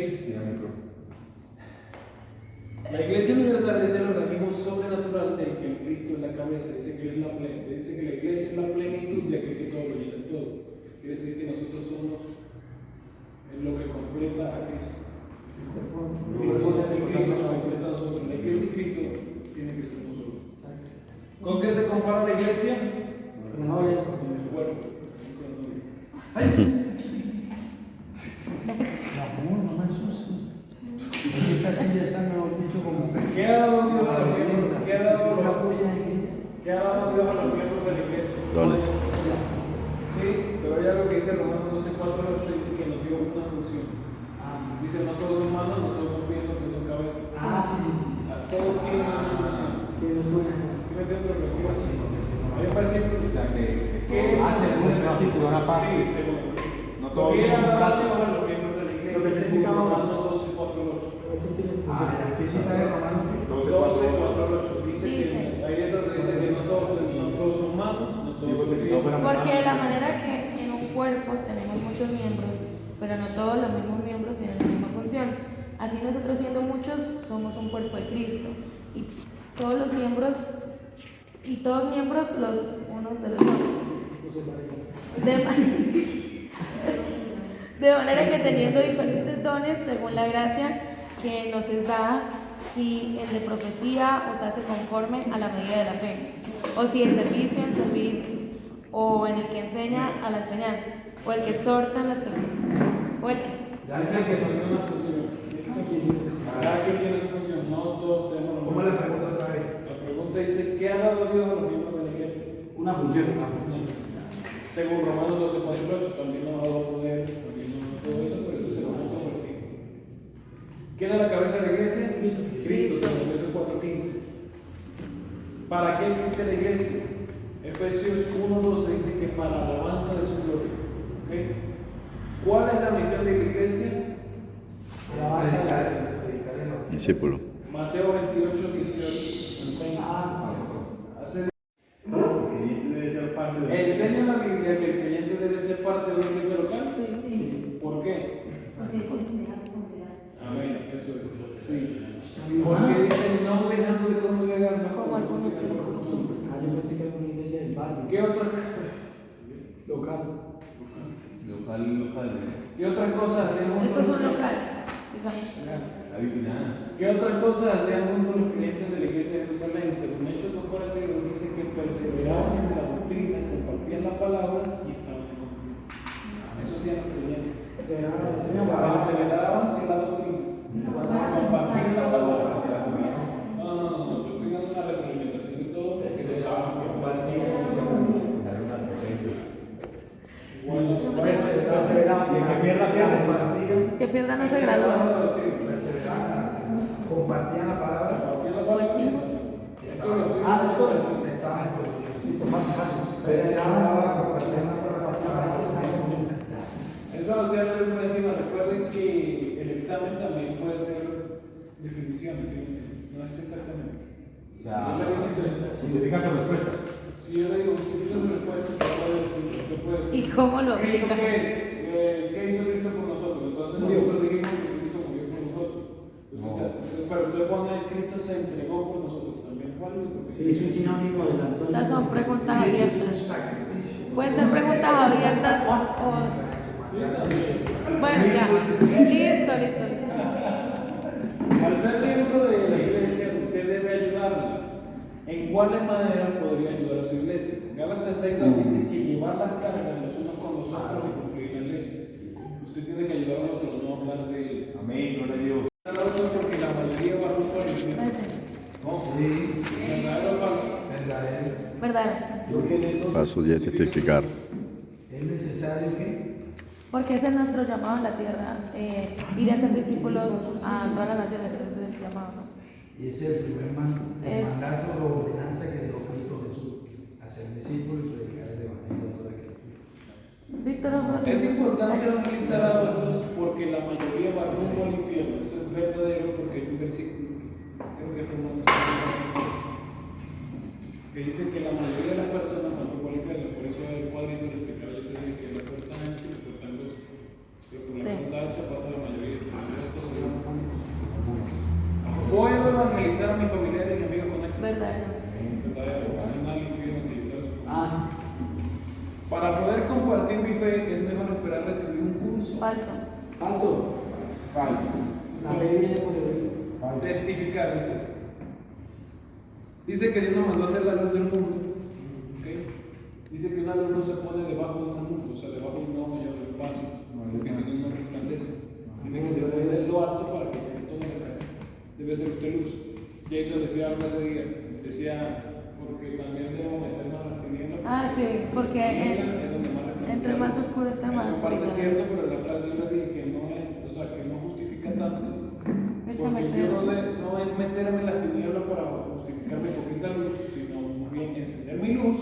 La iglesia universal es el organismo sobrenatural del que el Cristo es la cabeza. Dice que él es la plena. Dice que la iglesia es la plenitud de aquel que todo lo llena todo. Quiere decir que nosotros somos lo que completa a Cristo. Cristo nos completa a nosotros. La iglesia y Cristo tiene que ser nosotros. ¿Con qué se compara la iglesia? Con el cuerpo. No me asustes. Esta silla está, mejor dicho, como ¿Qué ha dado Dios a los miembros? ¿Qué ha dado una Dios puya en ella. a los miembros de la iglesia? Dones. Sí, pero hay algo que dice Romanos 12, 4 al 8, dice que nos dio una función. Dice, no todos son manos, no todos son pies, no todos son cabezas. Sí. O sea, todos tienen una función. Sí, no estuve en ¿Sí me entiendes lo que quiero decir? A mí me parece que... O sea, que ¿qué? hace mucho, una función aparte. Sí, según. no todos ¿Qué somos un ha dado brazo. Dios a los miembros de la iglesia? Lo que Según significa Romanos 12, 4 al 8. ¿Qué cita de Romanos? 12, 4 al 8. Dice que ahí es donde dice que no todos son manos, no todos son pies. Porque de la manera que en un cuerpo tenemos muchos miembros, pero no todos los mismos miembros tienen la misma función. Así nosotros siendo muchos somos un cuerpo de Cristo. Y todos los miembros, los unos de los otros. De manera que teniendo diferentes dones según la gracia que nos es dada, si el de profecía os hace conforme a la medida de la fe, o si el servicio en servir, o en el que enseña a la enseñanza, o el que exhorta en la exhortación, o el que... Dice que no tiene una función. Cada quien tiene una función, no todos tenemos lo ¿Cómo mismo. es la pregunta otra vez? La pregunta dice, ¿qué ha dado Dios a los miembros de la iglesia? Una función, una función. Según Romanos 12, 4 y 8, también nos ha dado poder, también nos ha dado todo eso, pero eso se lo monta por sí. ¿Quién es la cabeza de la iglesia? Cristo, Efesios 4:15. ¿Para qué existe la iglesia? Efesios 1:12 dice que para la alabanza de su gloria. ¿Okay? ¿Cuál es la misión de la iglesia? Discípulo. Mateo 28:18 al 20. Hace ¿enseña la Biblia que el creyente debe ser parte de una iglesia local? Sí. ¿Por qué? Porque dice dejar de congregar. Amén, eso es. Sí. Porque dicen no dejando de congregar, Como algunos tienen costumbre. Yo pensé que era una iglesia del barrio. ¿Qué otra Local. ¿Qué otras cosas hacían Esto juntos? es un local, digamos. ¿Qué otras cosas hacían juntos los creyentes de la iglesia de Jerusalén? Según Hechos 2:42 dice que perseveraban en la doctrina, compartían la palabra y estaban en comunión. Eso hacían los creyentes. Perseveraban en la doctrina, compartían la palabra. No, yo estoy dando una retroalimentación de todo porque lo saben que compartían. Bueno, Y el que pierda, pierde. que pierda no se gradúa. Compartían la palabra. Pues sí. Esto estaban en comunión. Más fácil. Compartían la palabra. eso nos queda por encima. Recuerden que el examen también puede ser definiciones, ¿sí? No es exactamente. O sea, justifica tu respuesta. Si yo le digo, justifica tu respuesta, te puedo decir, ¿qué puede decir? ¿Y cómo lo ¿Cristo aplica? qué es? ¿Qué hizo Cristo por nosotros? Entonces nosotros dijimos que Cristo murió por nosotros. Pero usted pone Cristo se entregó por nosotros también. ¿Cuál es lo que Sí, es un sinónimo de la O sea, son preguntas Es un abiertas. sacrificio. Pueden ser preguntas abiertas o... Sí, también. Bueno, ya. Listo. Al ser miembro de la iglesia, usted debe ayudarla. ¿En cuáles maneras podría ayudar a su iglesia? Gálatas 6 dice que llevar las cargas los unos con los otros y cumplir la ley. Usted tiene que ayudar a otros, no hablar de él. Amén, gloria a Dios. La razón porque la mayoría va rumbo al infierno. Sí, ¿Verdadero o falso? verdadero. ¿Verdad? Paso de testificar. Es necesario que Porque ese es nuestro llamado en la tierra. Ir a ser discípulos a todas las naciones. Ese es el llamado, ¿no? y ese es el primer Es- mandato o ordenanza que dio Cristo Jesús, hacer discípulos y predicar el evangelio a toda criatura. Víctor, ¿no? Es importante evangelizar a otros porque la mayoría va rumbo al infierno. Eso es verdadero porque hay un versículo, creo que es Romanos 5, que dice que la mayoría de las personas van rumbo al infierno. Por eso hay cuadritos de explicar yo sé que la puerta ancha y la puerta angosta. Pero por la Sí. puerta ancha pasa la mayoría. Puedo evangelizar a mis familiares y amigos con éxito. Verdadero. Verdadero. Nadie puede evangelizar a sus familiares. Ah, Para poder compartir mi fe es mejor esperar recibir un curso. Falso. falso. Falso. La fe viene por el oído. Testificar, dice. Dice que Dios nos mandó a ser la luz del mundo. ¿Ok? Dice que una luz no se pone debajo de una nube, o sea, debajo de un hoyo de un vaso, porque si no, no resplandece. Tiene que ser desde lo alto para que llegue toda la casa. Debe ser usted luz. Jason decía algo ese día. Decía, porque también debemos meternos a las tinieblas. Ah, sí, porque Es donde más resplandece. entre más oscuro está, más Eso parte es brilla. cierto, pero en la clase yo le dije que no es, o sea, que no justifica tanto. Él se Porque mete- yo no es meterme en las tinieblas para justificar mi poquita luz, sino más bien encender mi luz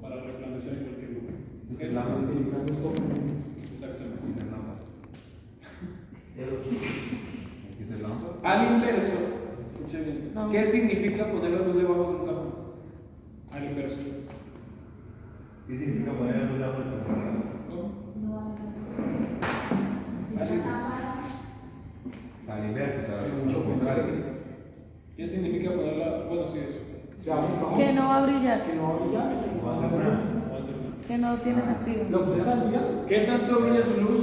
para resplandecer en cualquier lugar. ¿Ok? Exactamente. Al inverso, escuche bien, No. ¿qué significa poner la luz debajo de un cajón? Al inverso. ¿Qué significa poner la luz debajo de un cajón? ¿Cómo? Al inverso, o sea, lo contrario. ¿Qué significa poner la... Bueno, sí, eso. Que no va a brillar, Que no va a brillar. No va a hacer nada. que no tiene sentido. Lo que usted está estudiando. ¿Qué tanto brilla su luz?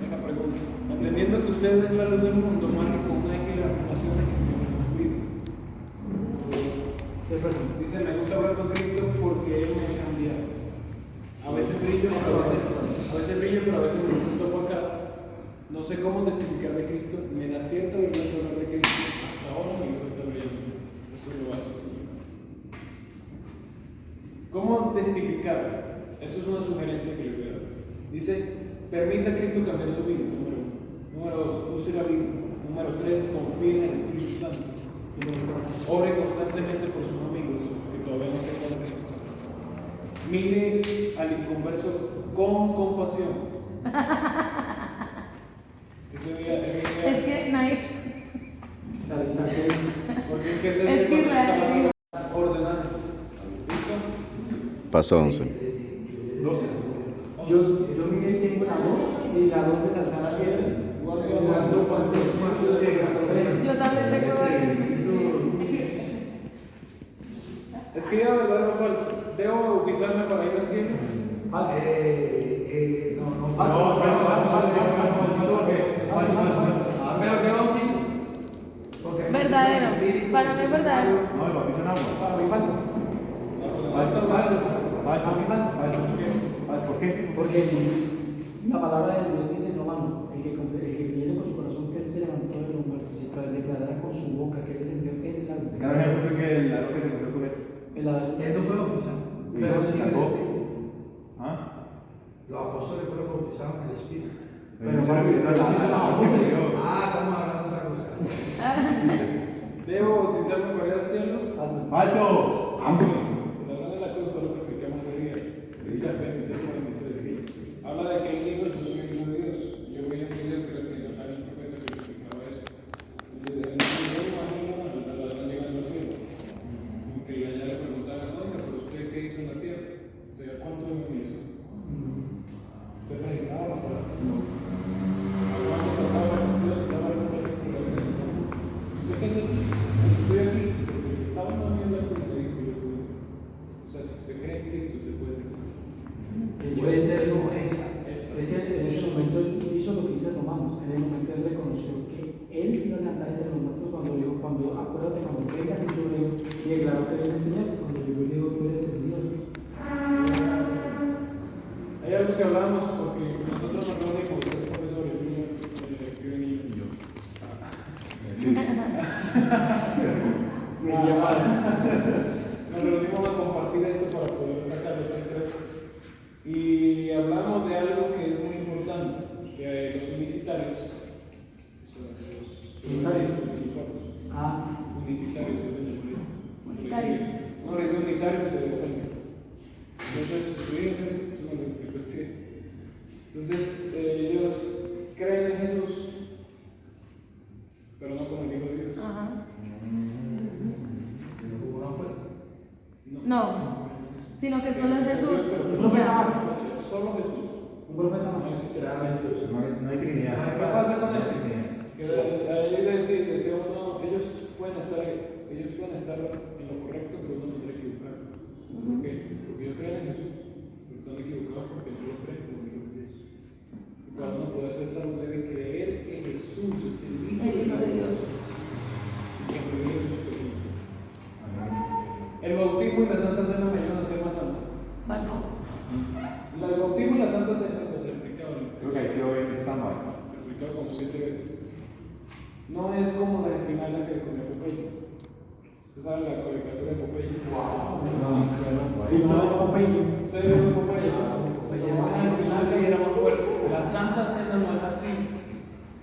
Es la pregunta. Entendiendo que usted es la luz del mundo, marque con una X las afirmaciones en su vida. Dice, me gusta hablar con Cristo porque Él me ha cambiado. A veces brillo, pero a veces brillo, pero a veces me topo acá. No sé cómo testificar de Cristo. Me da cierta vergüenza hablar de Cristo. Hasta ahora mi luz está brillando. Eso es lo básico. ¿Cómo testificar? Esto es una sugerencia que le voy a dar. Dice, permita a Cristo cambiar su vida, número 1. Número 2, use la Biblia. Número 3, confíe en el Espíritu Santo. Número 4, ore constantemente por sus amigos que todavía no se conocen. Mire al inconverso con compasión. Es que nadie. Porque es que ese Es que realmente- las ordenanzas. ¿Listo? Paso 11. 12. Yo miré el tiempo en la 2 y la 2 me saltaba 7. Yo también recuerdo. Escriba verdadero o falso. ¿Debo bautizarme para ir al cielo? Pero ¿qué bautizo? Verdadero. Para mí es verdadero. No, el bautizo en agua. Para mí falso. Falso. Falso. Para mí falso. ¿Por qué? Porque la palabra de Dios dice en Romano, el que creyere con su corazón que Él se levantó de los muertos y declarará con su boca que Él es el Dios, ese es algo. Claro, ejemplo es que el árbol que se encontró con él. Él no fue bautizado. Pero sí en el Espíritu. ¿Ah? Los apóstoles fueron bautizados en el Espíritu. Pero no se refirió al árbol que murió. Estamos hablando de otra cosa. ¿Debo bautizarme para ir al cielo? Falso. ¡Falsos! Se la de la cruz fue lo que explicamos ese día. Lucas 23:43. Habla de que él dijo, yo soy el hijo de Dios. Yo voy a pedir que lo haga el profeta que explicaba eso. Y yo imagino al ladrón llegando al cielo. Como que allá le preguntaban, oiga, pero usted qué hizo en la tierra? ¿Usted a cuánto de mí hizo? ¿Usted predicaba la palabra? No. ¿A cuánto trataba con Dios y estaba en un proyecto de la vida? ¿Usted qué es? Estoy aquí porque estaba viendo la cruz y dijo yo. O sea, si usted cree en Cristo, usted puede ser salvo. Puede ser no esa. Es que en ese momento Él hizo lo que hizo Romanos. En el momento Él reconoció que Él se iba a levantar de los muertos cuando dijo, acuérdate, cuando vengas en tu reino, y declaró que Él es el Señor. Cuando yo le digo, tú eres el Dios. Hay algo que hablamos porque nosotros nos reunimos, los profesores, y yo. Nos reunimos a compartir esto para poder sacar los tres. Y hablamos de algo que es muy importante, que los unicitarios, unicitarios, Unitarios. no le dice unitarios, se ofende. Entonces, ellos creen en Jesús, pero no como el Hijo de Dios. Ajá. Como una fuerza. No, sino que solo es Jesús. Un profeta más. Solo Jesús. Un profeta más. No hay trinidad. ¿Qué pasa con eso? Que ahí decía uno, ellos pueden estar en lo correcto, pero no tendrán que equivocar. ¿Por qué? Porque ellos creen en Jesús, pero están equivocados porque no lo creen como Hijo de Dios. Y para uno poder ser salvo debe creer que Jesús es el Hijo de Dios. Y que murió en sus pecados. El bautismo y la Santa Cena me ayudan a ser más santo. Falso. El bautismo y la Santa Cena, lo he explicado. Creo que ahí quedó bien stand-by. Lo he explicado como 7 veces. No es como las espinacas que comía Popeye. ¿Ustedes saben la caricatura de Popeye? Y no es Popeye. Ustedes vieron Popeye. Una espinaca y era más fuerte. La Santa Cena no es así.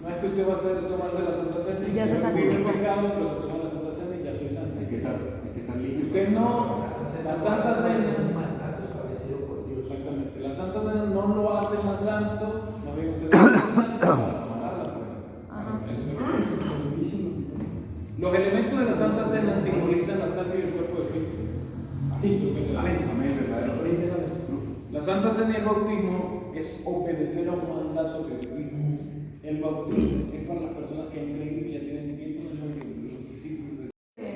No es que usted va a hacer tomarse la Santa Cena y Ya se sacó. vive el pecado, pero se toma la Santa Cena y ya soy santo. Hay que estar limpio. Usted no, la Santa Cena, Un mandato establecido por Dios. exactamente, la Santa Cena no lo hace más santo, más bien usted es santo para tomar la Santa Cena. Ajá. Eso es lo que Buenísimo. Los elementos de la Santa Cena simbolizan la sangre y el cuerpo de Cristo. Sí, amén. La Santa Cena y el bautismo es obedecer a un mandato que Dios dijo. El bautismo es para las personas que han creído y ya tienen tiempo en el que los discípulos de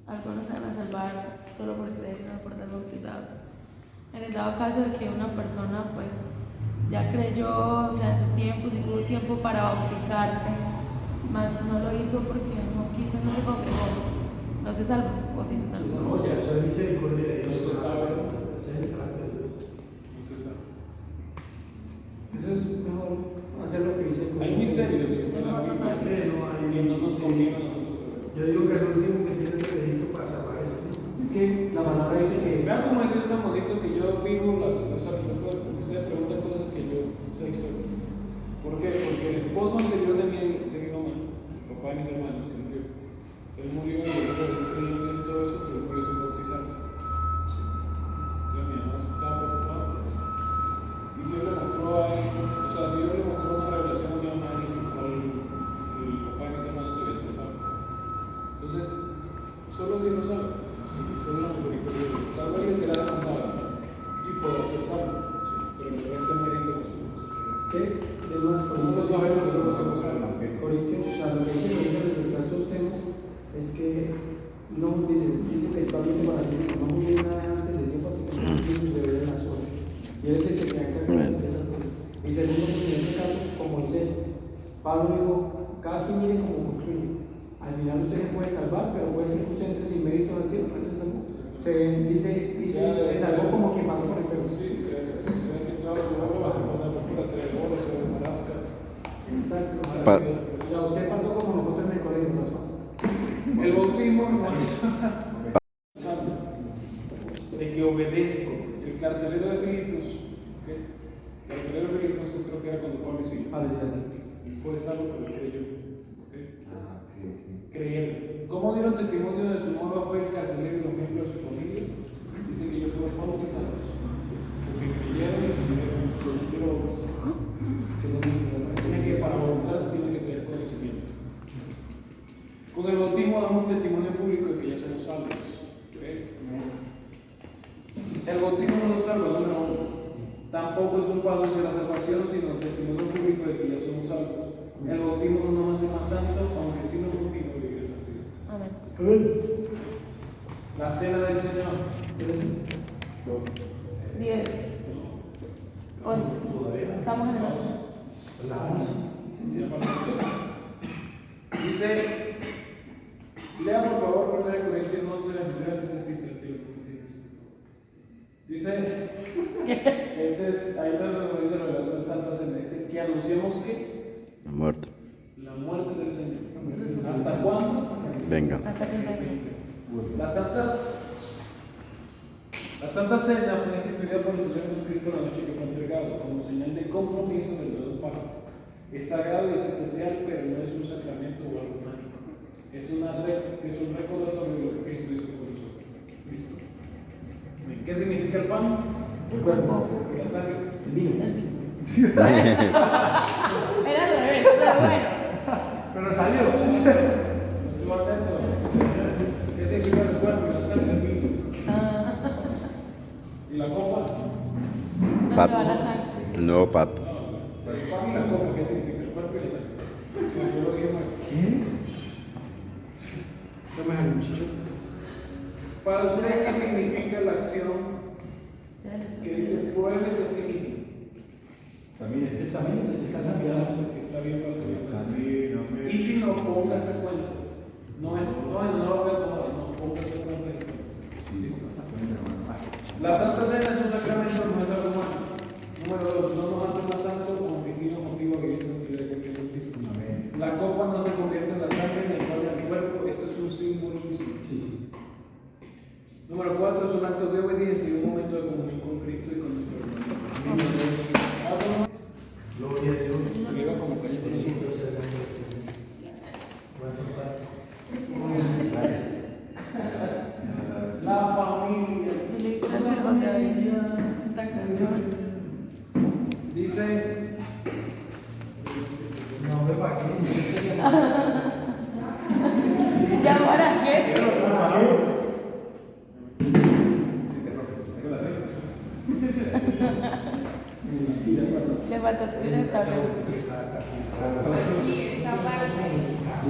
Algunos se van a salvar solo por creer y no por ser bautizados. En el dado caso de que una persona pues ya creyó, o sea, en sus tiempos y tuvo tiempo para bautizarse, mas no lo hizo porque no quiso, no se congregó, no se salvó, o sí se salvó. No, o sea, eso es misericordia de Dios. No se sabe. Ese es el trato de Dios. no se sabe. Eso es mejor hacer lo que dice el Hay misterios en la Biblia Que no hay- que no nos conviene a nosotros saber. Yo digo que el último que tiene el requisito para salvar es Cristo. Es que la palabra dice que Vean cómo es Dios tan bonito que yo vivo las cosas que ustedes preguntan cosas que yo sé historias. ¿Por qué? Porque el esposo anterior de mi mamá, el papá de mis hermanos, que murió, él murió y yo creyendo en todo eso, pero murió sin bautizarse. Entonces mi mamá estaba preocupada. Y Dios le mostró a él, o sea, Dios le mostró una revelación a mi mamá en la cual el papá de mis hermanos se había salvado. Entonces, solo Dios lo sabe. Solo la misericordia de Dios. Salvo que será demandado y podrá ser salvo. Pero el resto muriendo Jesús. de más Nosotros sabemos solo que nos salva. Corintios, o sea, lo que dice respecto a estos temas es que no dice textualmente para ti, no juzgues nada antes de Dios, porque no tienes deber en las cosas. Y él es el que se encarga de hacer esas cosas. Y segundo, porque en este caso, como dice Pablo dijo, cada quien mire como construye. Al final usted se puede salvar, pero puede ser que usted entre sin méritos al cielo, pero se salvó. Se salvó como quien pasó por el fuego. Sí, se que toda su obra vas a pasar por la ceremonia, sobre Marasca. Exacto. Pa- O sea, usted pasó como nosotros en el colegio pasó. El bautismo no es de que obedezco. El carcelero de Filipos, ¿ok? El carcelero de Filipos, esto creo que era cuando Pablo hizo. A ver, así. Él fue salvo porque creyó. ¿Ok? Creer. ¿Cómo dieron testimonio de su nueva fe el carcelero y los miembros de su familia? Dice que ellos fueron bautizados. Porque creyeron y creyeron que no quiero bautizar. Tiene que para bautizar tiene que tener conocimiento. Con el bautismo damos testimonio público de que ya somos salvos. ¿Ok? El bautismo no nos salva, número uno. Tampoco es un paso hacia la salvación, sino testimonio público de que ya somos salvos. El bautismo no nos hace más santos, aunque sí nos motiva a vivir esa vida. Amén. La cena del Señor. 10, 11. Estamos en el 11. La 11. Dice, lea por favor 1 Corintios 11, 23, 33. Dice, ahí lo dice la verdad de Santa Cena, dice que anunciamos que La muerte. la muerte del Señor. ¿Hasta cuándo? Venga. Hasta que venga. La Santa Cena fue instituida por el Señor Jesucristo la noche que fue entregado, como señal de compromiso del nuevo pacto. Es sagrado y es especial, pero no es un sacramento o algo mágico. Es un recordatorio de lo que Cristo hizo por nosotros. ¿Listo? ¿Qué significa el pan? El cuerpo. ¿Y la sangre? El vino. Era al revés, pero bueno. Pero salió. No estuvo atento. ¿Qué significa el cuerpo y la sangre? El vino. ¿Y la copa? ¿Dónde Pato. va la sangre? El nuevo pato. Pero el pan y la copa, ¿qué significa? El cuerpo y la sangre. Yo lo dije mal. Toma el muchacho. Para usted, ¿qué significa la acción que dice pruébese a sí mismo? Examínese, si está Ya santificado. no sé si está bien o no. Y si no, póngase cuenta. No lo voy a tomar, no, póngase cuenta. Listo. La Santa Cena es un sacramento, no es algo malo. Número 2, no nos hace más santos, aunque sí nos motiva a vivir santidad de cualquier tipo. La copa no se convierte en la sangre ni en el cuerpo, esto es un simbolismo. Número 4, es un acto de obediencia y un momento de comunión con Cristo y con nuestro hermano. Gloria a Dios. Llega como calle por los Bendito sea el nombre del Señor. La familia. Está cañón. Dice, No, me para qué.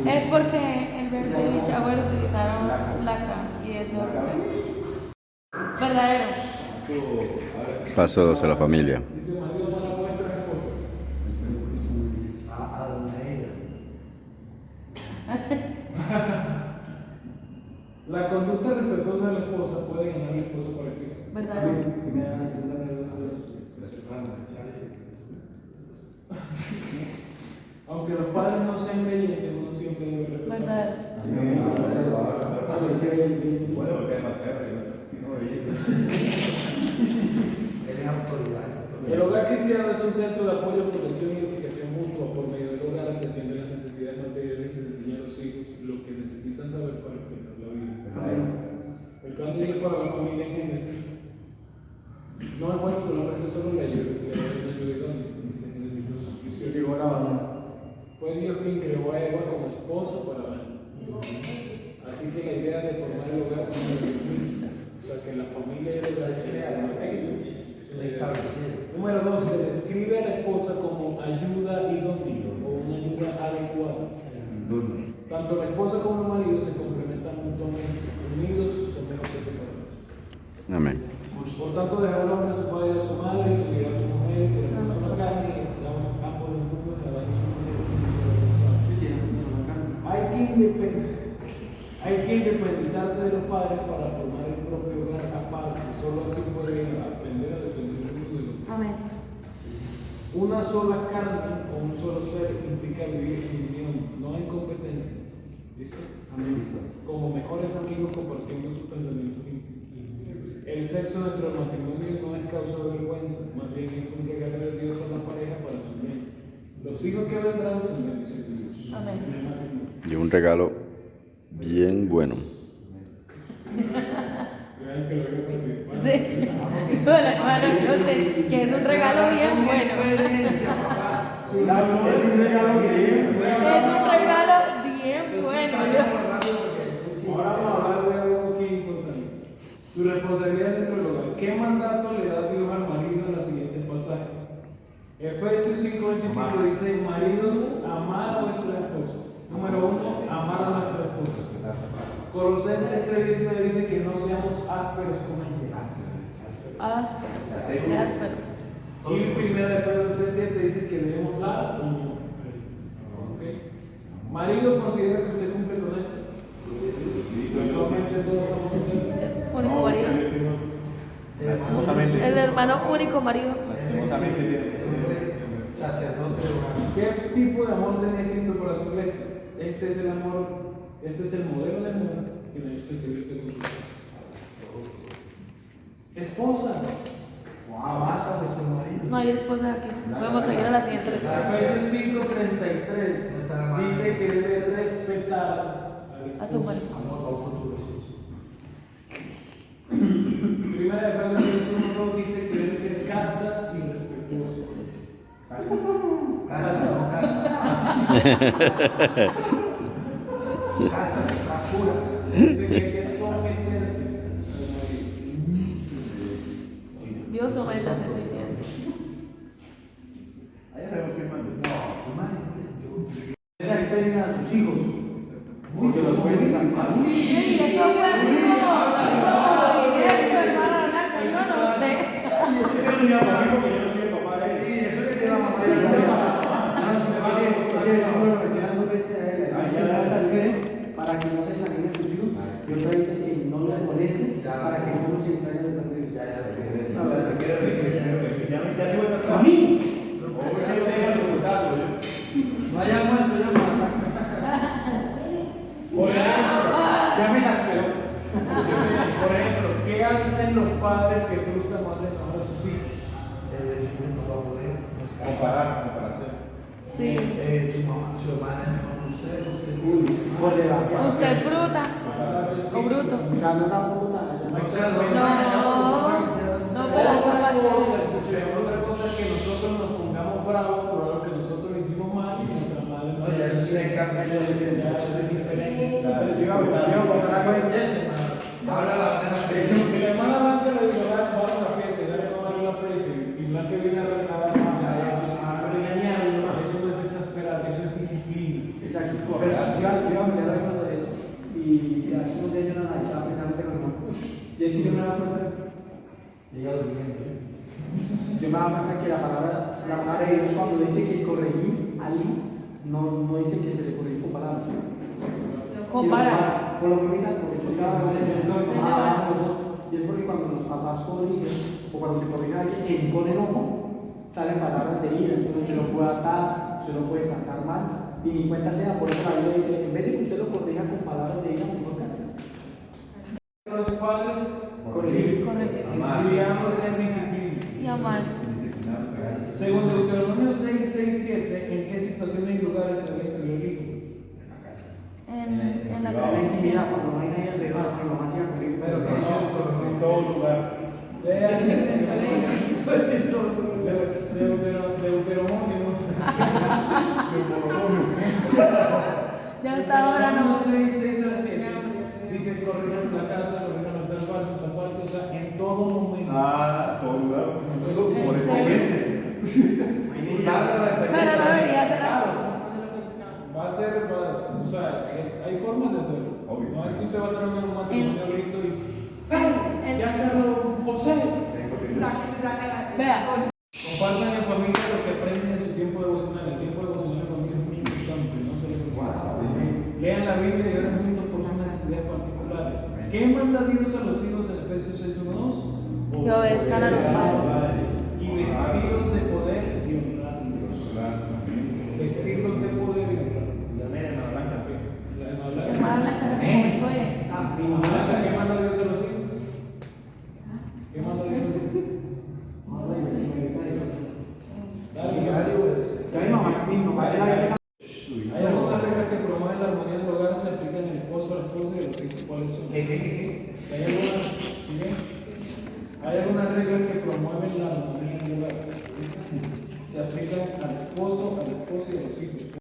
Es porque el baby shower utilizaron laca y eso. Verdadero. Pasos a la familia. Dice marido para vuestras esposas. A dona ella. La conducta respetuosa de la esposa puede ganar al esposo para Cristo. Verdadero. Primera, la segunda, la Aunque los padres no sean creyentes, uno siempre debe respetar. Verdadero. Bueno, porque es más caro, Él es autoridad. El hogar cristiano es un centro de apoyo, protección y edificación mutua. Por medio del hogar se atienden las necesidades materiales y se enseña a los hijos lo que necesitan saber para enfrentar la vida. El plan de Dios para la familia en Génesis no es bueno que lo preste solo la ayuda idónea, dice Génesis 2:18. Fue Dios quien creó a Eva como esposa para Adán. Así que la idea de formar el hogar como el de Cristo, o sea que la familia y el hogar se crean Establecido. Número 2, se describe a la esposa como ayuda idónea o una ayuda adecuada. Tanto la esposa como el marido se complementan mutuamente, unidos o mejor que separados. Amén. Por tanto, dejar al hombre a su padre y a su madre, y seguir a su mujer, y ser una sola carne, y ambos en juntos, y hablar su mujer, hay que independizarse de los padres para formar el propio hogar aparte. Solo así podrían aprender a depender del uno del otro. Amén. Una sola carne o un solo ser implica vivir en unión, no en competencia. ¿Listo? Amén. Como mejores amigos compartiendo sus pensamientos íntimos. El sexo dentro del matrimonio no es causa de vergüenza, más bien es un regalo de Dios a la pareja para su bien. Los hijos que vendrán son bendición de Dios. Amén. Y un regalo bien bueno. Primera vez que lo veo participar. Sí. Bueno, hermano, yo sé que es un regalo bien bueno. Es un regalo bien. Es un regalo bien bueno. Ahora vamos a hablar de algo aquí importante. Su responsabilidad dentro del hogar. ¿Qué mandato le da Dios al marido en los siguientes pasajes? Efesios 5:25 dice: maridos, amad a vuestros esposos. Número 1, amar a nuestros esposos. Colosenses 3:19 dice que no seamos ásperos con ellos. Áspero. Y 1 Pedro 3:7 dice que debemos dar unión. ¿Okay? Marido, considera que usted cumple con esto. Solamente todos estamos contentos. Único marido. El hermano único marido. Sacerdote. ¿Qué tipo de amor tenía Cristo por su iglesia? Este es el amor, este es el modelo de amor que necesita seguir usted con su esposa. Amas a vuestro marido. No hay esposa aquí. Podemos seguir a la siguiente lectura. Efesios 5:33 dice que debe respetar A su marido. Amor a un futuro esposo. Primera de Pedro 1:2 dice que deben ser castas y respetuosas. Castas, no castas. Castas están puras. Dice que hay que someterse al marido. Dios somete a Cecilia. Allá sabemos que manda. No, se manda. Esa extraña a sus hijos. Porque los pueden desamparar. Sí, eso fue así como directo, hermano Blanco. Yo no sé. Para que no se examinen sus hijos, y otra dice que no los moleste para que no los extrañen de perder. A mí. No hay almuerzo, yo Ya me exasperó. Por ejemplo, ¿qué hacen los padres que frustran o hacen enojar a sus hijos? el vecino no va a poder. Comparación. Sí. Su mamá, su hermana es mejor que usted. Por debajo. Usted es bruta. O bruto. O sea, no tampoco tan allá. No sea No, pero Otra ¿cómo cosa, así? escuchen, otra cosa es que nosotros nos pongamos bravos por algo que nosotros hicimos mal y nuestra madre no. Oye, eso sí es cambio. Ya, eso es diferente. Habla la pena. De hecho, si la hermana Blanca le dijo, vamos a la pieza y dale tomar la presa y Blanca viene a regañarlo, eso no es exasperar, eso es disciplina. Exacto. Pero ya iba a mirar algo de eso y hace unos días yo lo analizaba precisamente con hermano. Y es que yo me daba cuenta, Siga durmiendo, ¿eh? yo me daba cuenta que la palabra de Dios cuando dice que corregir a alguien, no dice que se le corrige con palabras. Compara. Por lo que mira, porque yo estaba haciendo de mamá, y es porque cuando los papás corrigen o cuando se corrige a alguien con enojo, salen palabras de ira, entonces se lo puede atar, se lo puede tratar mal, y ni cuenta sea, por eso la Biblia dice, en vez de que usted lo corrija con palabras de ira, mejor que hacer. Los padres Corregir. criarlos en disciplina. Y amar. Según Deuteronomio 6:7, ¿en qué situaciones y lugares se debe instruir el hijo? En la La intimidad, cuando no hay nadie alrededor, mi mamá hacía conmigo. Pero que eso En todo lugar. Deuteronomio. Ya está ahora no. 6:6-7. Dice, corrijan la casa, corrijan en tal parte, o sea, en todo momento. Todo lugar. Por ¿En experiencia. Pero no debería ser Claro. así. Va a ser, o sea, hay formas de hacerlo. Obvio. No es que usted va a tener un matrimonio rico y. El- Ya Carlos José. Vea, Compartan en familia lo que aprenden en su tiempo devocional. El tiempo devocional en familia es muy importante, no solo lean la Biblia y oren juntos por sus necesidades particulares. ¿Qué manda Dios a los hijos en Efesios 6:1-2? que obedezcan a los padres. Y vestidos de poder y honrarlos. Vestidos de poder y honrarlos. Que más la casa se puede. ¿Qué manda Dios a los hijos? ¿Qué manda Dios a los hijos? Hay algunas reglas que promueven la armonía en el hogar, se aplican al esposo, a la esposa y a los hijos. ¿Cuáles son? Hay algunas reglas que promueven la armonía en el hogar. Se aplican al esposo, a la esposa y a los hijos.